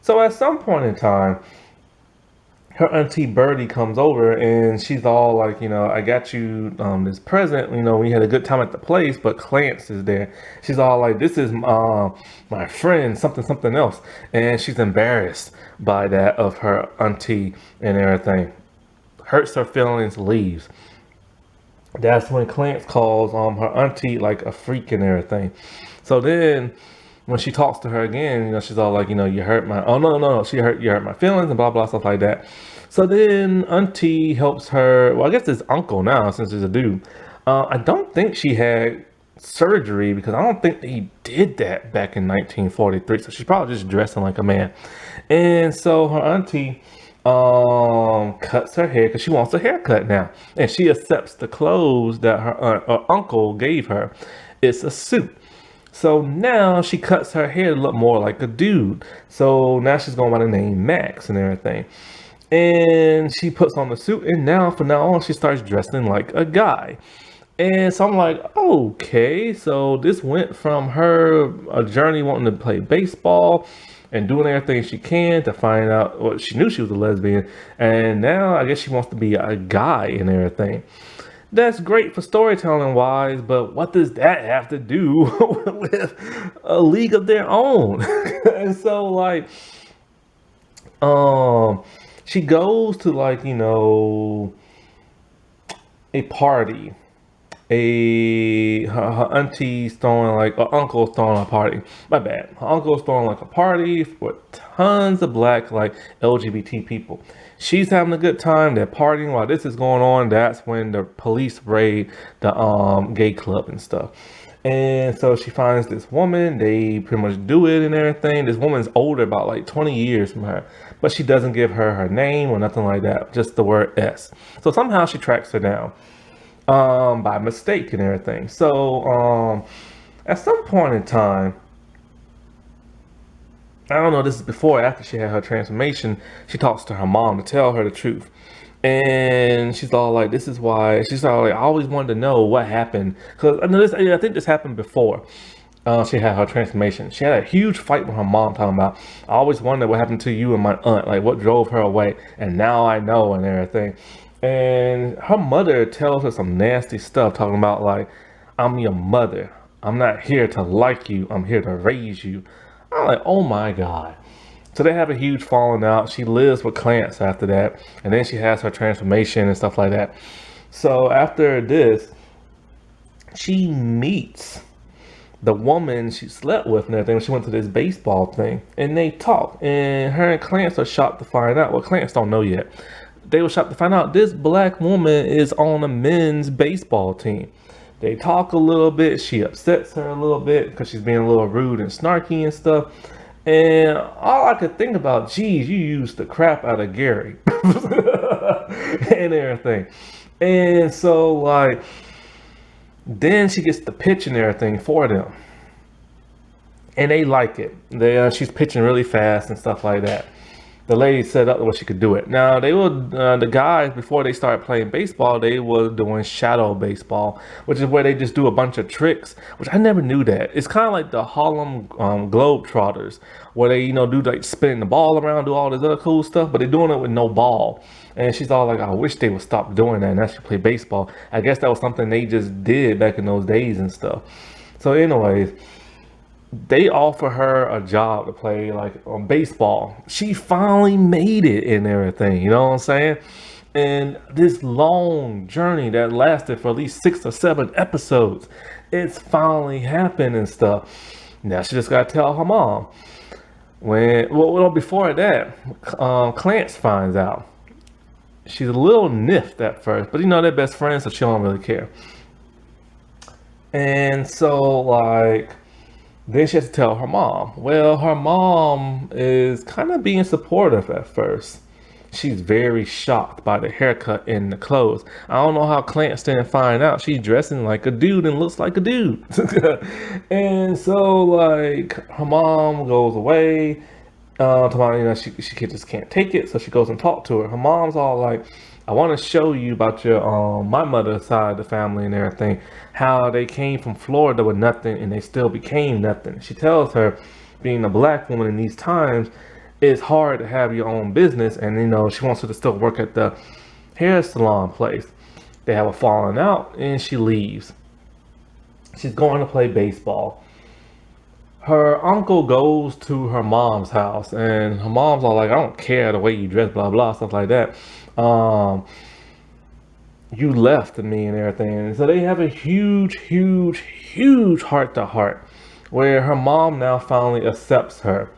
So at some point in time, her auntie Birdie comes over and she's all like, I got you this present. We had a good time at the place, but Clarence is there. She's all like, this is my friend, something, something else. And she's embarrassed by that of her auntie and everything. Hurts her feelings, leaves. That's when Clarence calls her auntie like a freak and everything. So then when she talks to her again, she's all like, you hurt my, oh no, you hurt my feelings and blah blah stuff like that. So then Auntie helps her. Well, I guess it's uncle now since he's a dude. I don't think she had surgery because I don't think he did that back in 1943. So she's probably just dressing like a man. And so her auntie cuts her hair because she wants a haircut now, and she accepts the clothes that her uncle gave her. It's a suit. So now she cuts her hair to look more like a dude. So now she's going by the name Max and everything. And she puts on the suit, and now from now on she starts dressing like a guy. And so I'm like, okay, so this went from her a journey wanting to play baseball and doing everything she can to find out, well, she knew she was a lesbian, and now I guess she wants to be a guy and everything. That's great for storytelling wise, but what does that have to do with a league of their own? And so like, she goes to like, a party. Her auntie's throwing like, her uncle's throwing a party. My bad. Her uncle's throwing like a party with tons of black like LGBT people. She's having a good time. They're partying while this is going on. That's when the police raid the gay club and stuff. And so she finds this woman. They pretty much do it and everything. This woman's older, about like 20 years from her, but she doesn't give her name or nothing like that. Just the word S. So somehow she tracks her down by mistake and everything. So at some point in time, I don't know, this is before or after she had her transformation, she talks to her mom to tell her the truth. And she's all like, this is why, she's all like, I always wanted to know what happened. Because I think this happened before she had her transformation. She had a huge fight with her mom talking about, I always wondered what happened to you and my aunt, like what drove her away. And now I know and everything. And her mother tells her some nasty stuff talking about like, I'm your mother. I'm not here to like you. I'm here to raise you. I'm like, oh my God. So they have a huge falling out. She lives with Clarence after that. And then she has her transformation and stuff like that. So after this, she meets the woman she slept with and everything. She went to this baseball thing and they talk. And her and Clarence are shocked to find out. Well, Clarence don't know yet. They were shocked to find out this black woman is on a men's baseball team. They talk a little bit. She upsets her a little bit because she's being a little rude and snarky and stuff. And all I could think about, geez, you used the crap out of Gary and everything. And so like, then she gets the pitch and everything for them. And they like it. She's pitching really fast and stuff like that. The lady set up where she could do it. Now they were the guys before they started playing baseball. They were doing shadow baseball, which is where they just do a bunch of tricks. Which I never knew that. It's kind of like the Harlem Globetrotters, where they do like spinning the ball around, do all this other cool stuff, but they're doing it with no ball. And she's all like, I wish they would stop doing that and actually play baseball. I guess that was something they just did back in those days and stuff. So, anyways. They offer her a job to play like on baseball. She finally made it and everything, you know what I'm saying? And this long journey that lasted for at least 6 or 7 episodes, it's finally happened and stuff. Now she just gotta tell her mom. Before that, Clarence finds out. She's a little niffed at first, but they're best friends, so she don't really care. And so like, then she has to tell her mom. Well, her mom is kind of being supportive at first. she's very shocked by the haircut and the clothes. I don't know how Clarence didn't find out. She's dressing like a dude and looks like a dude. And so like her mom goes away. Tomorrow, she just can't take it, so she goes and talks to her. Her mom's all like, I want to show you about your my mother's side of the family and everything, how they came from Florida with nothing and they still became nothing. She tells her, being a black woman in these times, it's hard to have your own business, and she wants her to still work at the hair salon place. They have a falling out, and she leaves. She's going to play baseball. Her uncle goes to her mom's house, and her mom's all like, I don't care the way you dress, blah blah, stuff like that. You left me and everything. And so they have a huge heart to heart, where her mom now finally accepts her.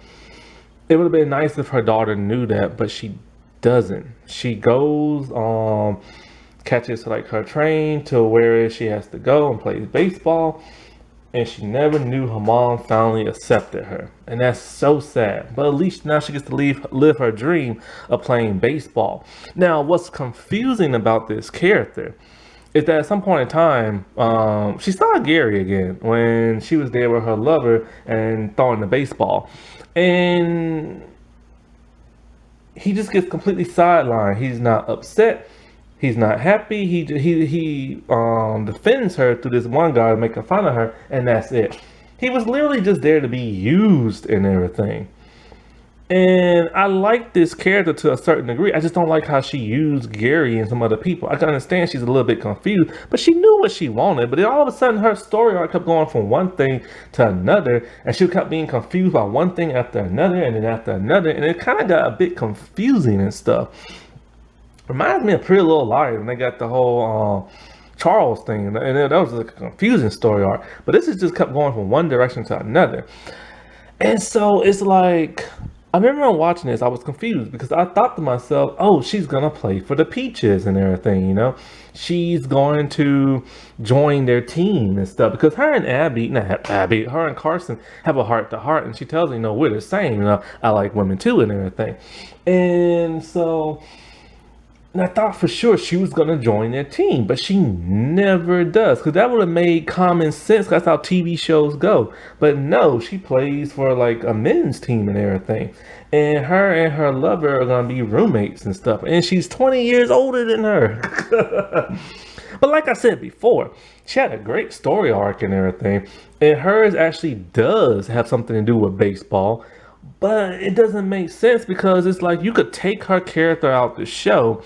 It would have been nice if her daughter knew that, but she doesn't. She goes, catches like her train to where she has to go and plays baseball. And she never knew her mom finally accepted her. And that's so sad. But at least now she gets to live her dream of playing baseball. Now, what's confusing about this character is that at some point in time, she saw Gary again when she was there with her lover and throwing the baseball. And he just gets completely sidelined. He's not upset. He's not happy. He defends her through this one guy making fun of her, and that's it. He was literally just there to be used and everything. And I like this character to a certain degree. I just don't like how she used Gary and some other people. I can understand she's a little bit confused, but she knew what she wanted. But then all of a sudden, her story arc kept going from one thing to another, and she kept being confused by one thing after another, and then after another, and it kind of got a bit confusing and stuff. Reminds me of Pretty Little Liars when they got the whole Charles thing, and that was like a confusing story arc. But this has just kept going from one direction to another. And so it's like, I remember watching this, I was confused because I thought to myself, oh, she's going to play for the Peaches and everything, She's going to join their team and stuff. Because her and her and Carson have a heart to heart. And she tells me, we're the same. I like women too and everything. And so... And I thought for sure she was going to join their team, but she never does, because that would have made common sense. That's how TV shows go. But no, she plays for like a men's team and everything. And her lover are going to be roommates and stuff. And she's 20 years older than her. But like I said before, she had a great story arc and everything. And hers actually does have something to do with baseball. But it doesn't make sense because it's like you could take her character out the show,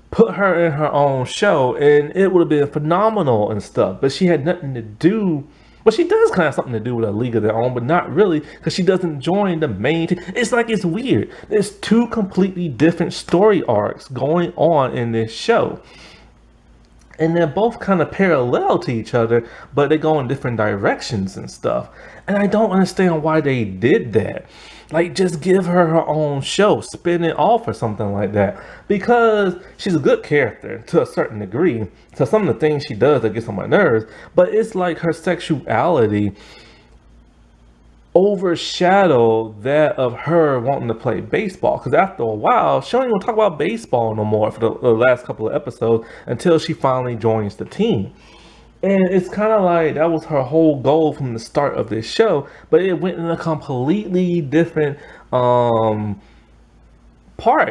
put her in her own show, and it would have been phenomenal and stuff. But she had nothing to do. Well, she does kind of have something to do with a league of their own, but not really, because she doesn't join the main team. It's like it's weird. There's two completely different story arcs going on in this show. And they're both kind of parallel to each other, but they go in different directions and stuff. And I don't understand why they did that. Like, just give her own show, spin it off or something like that. Because she's a good character to a certain degree. So some of the things she does that gets on my nerves. But it's like her sexuality overshadow that of her wanting to play baseball, because after a while she don't even talk about baseball no more for the last couple of episodes until she finally joins the team. And it's kind of like that was her whole goal from the start of this show, but it went in a completely different part,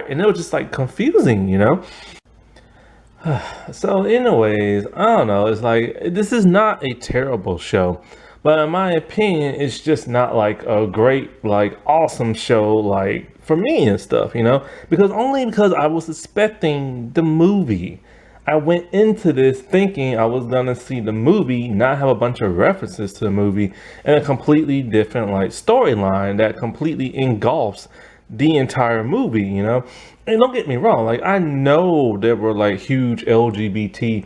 and it was just like confusing. So anyways, I don't know, it's like this is not a terrible show. But in my opinion, it's just not like a great, like awesome show, like for me and stuff, because I was expecting the movie. I went into this thinking I was gonna see the movie, not have a bunch of references to the movie, and a completely different like storyline that completely engulfs the entire movie, And don't get me wrong, like I know there were like huge LGBT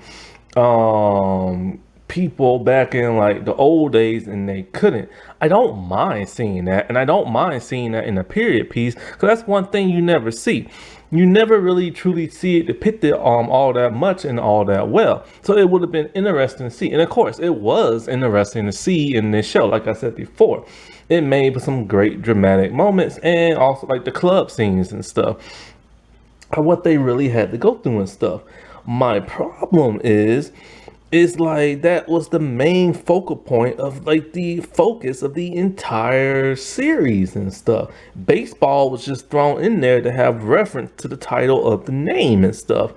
people back in like the old days and they couldn't. I don't mind seeing that, and I don't mind seeing that in a period piece, because that's one thing you never see. You never really truly see it depicted all that much and all that well. So it would have been interesting to see. And of course it was interesting to see in this show. Like I said before, it made some great dramatic moments, and also like the club scenes and stuff. what they really had to go through and stuff. My problem is like that was the main focal point of like the focus of the entire series and stuff. Baseball was just thrown in there to have reference to the title of the name and stuff.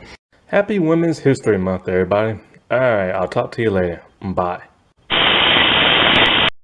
Happy Women's History Month, everybody. All right, I'll talk to you later. Bye.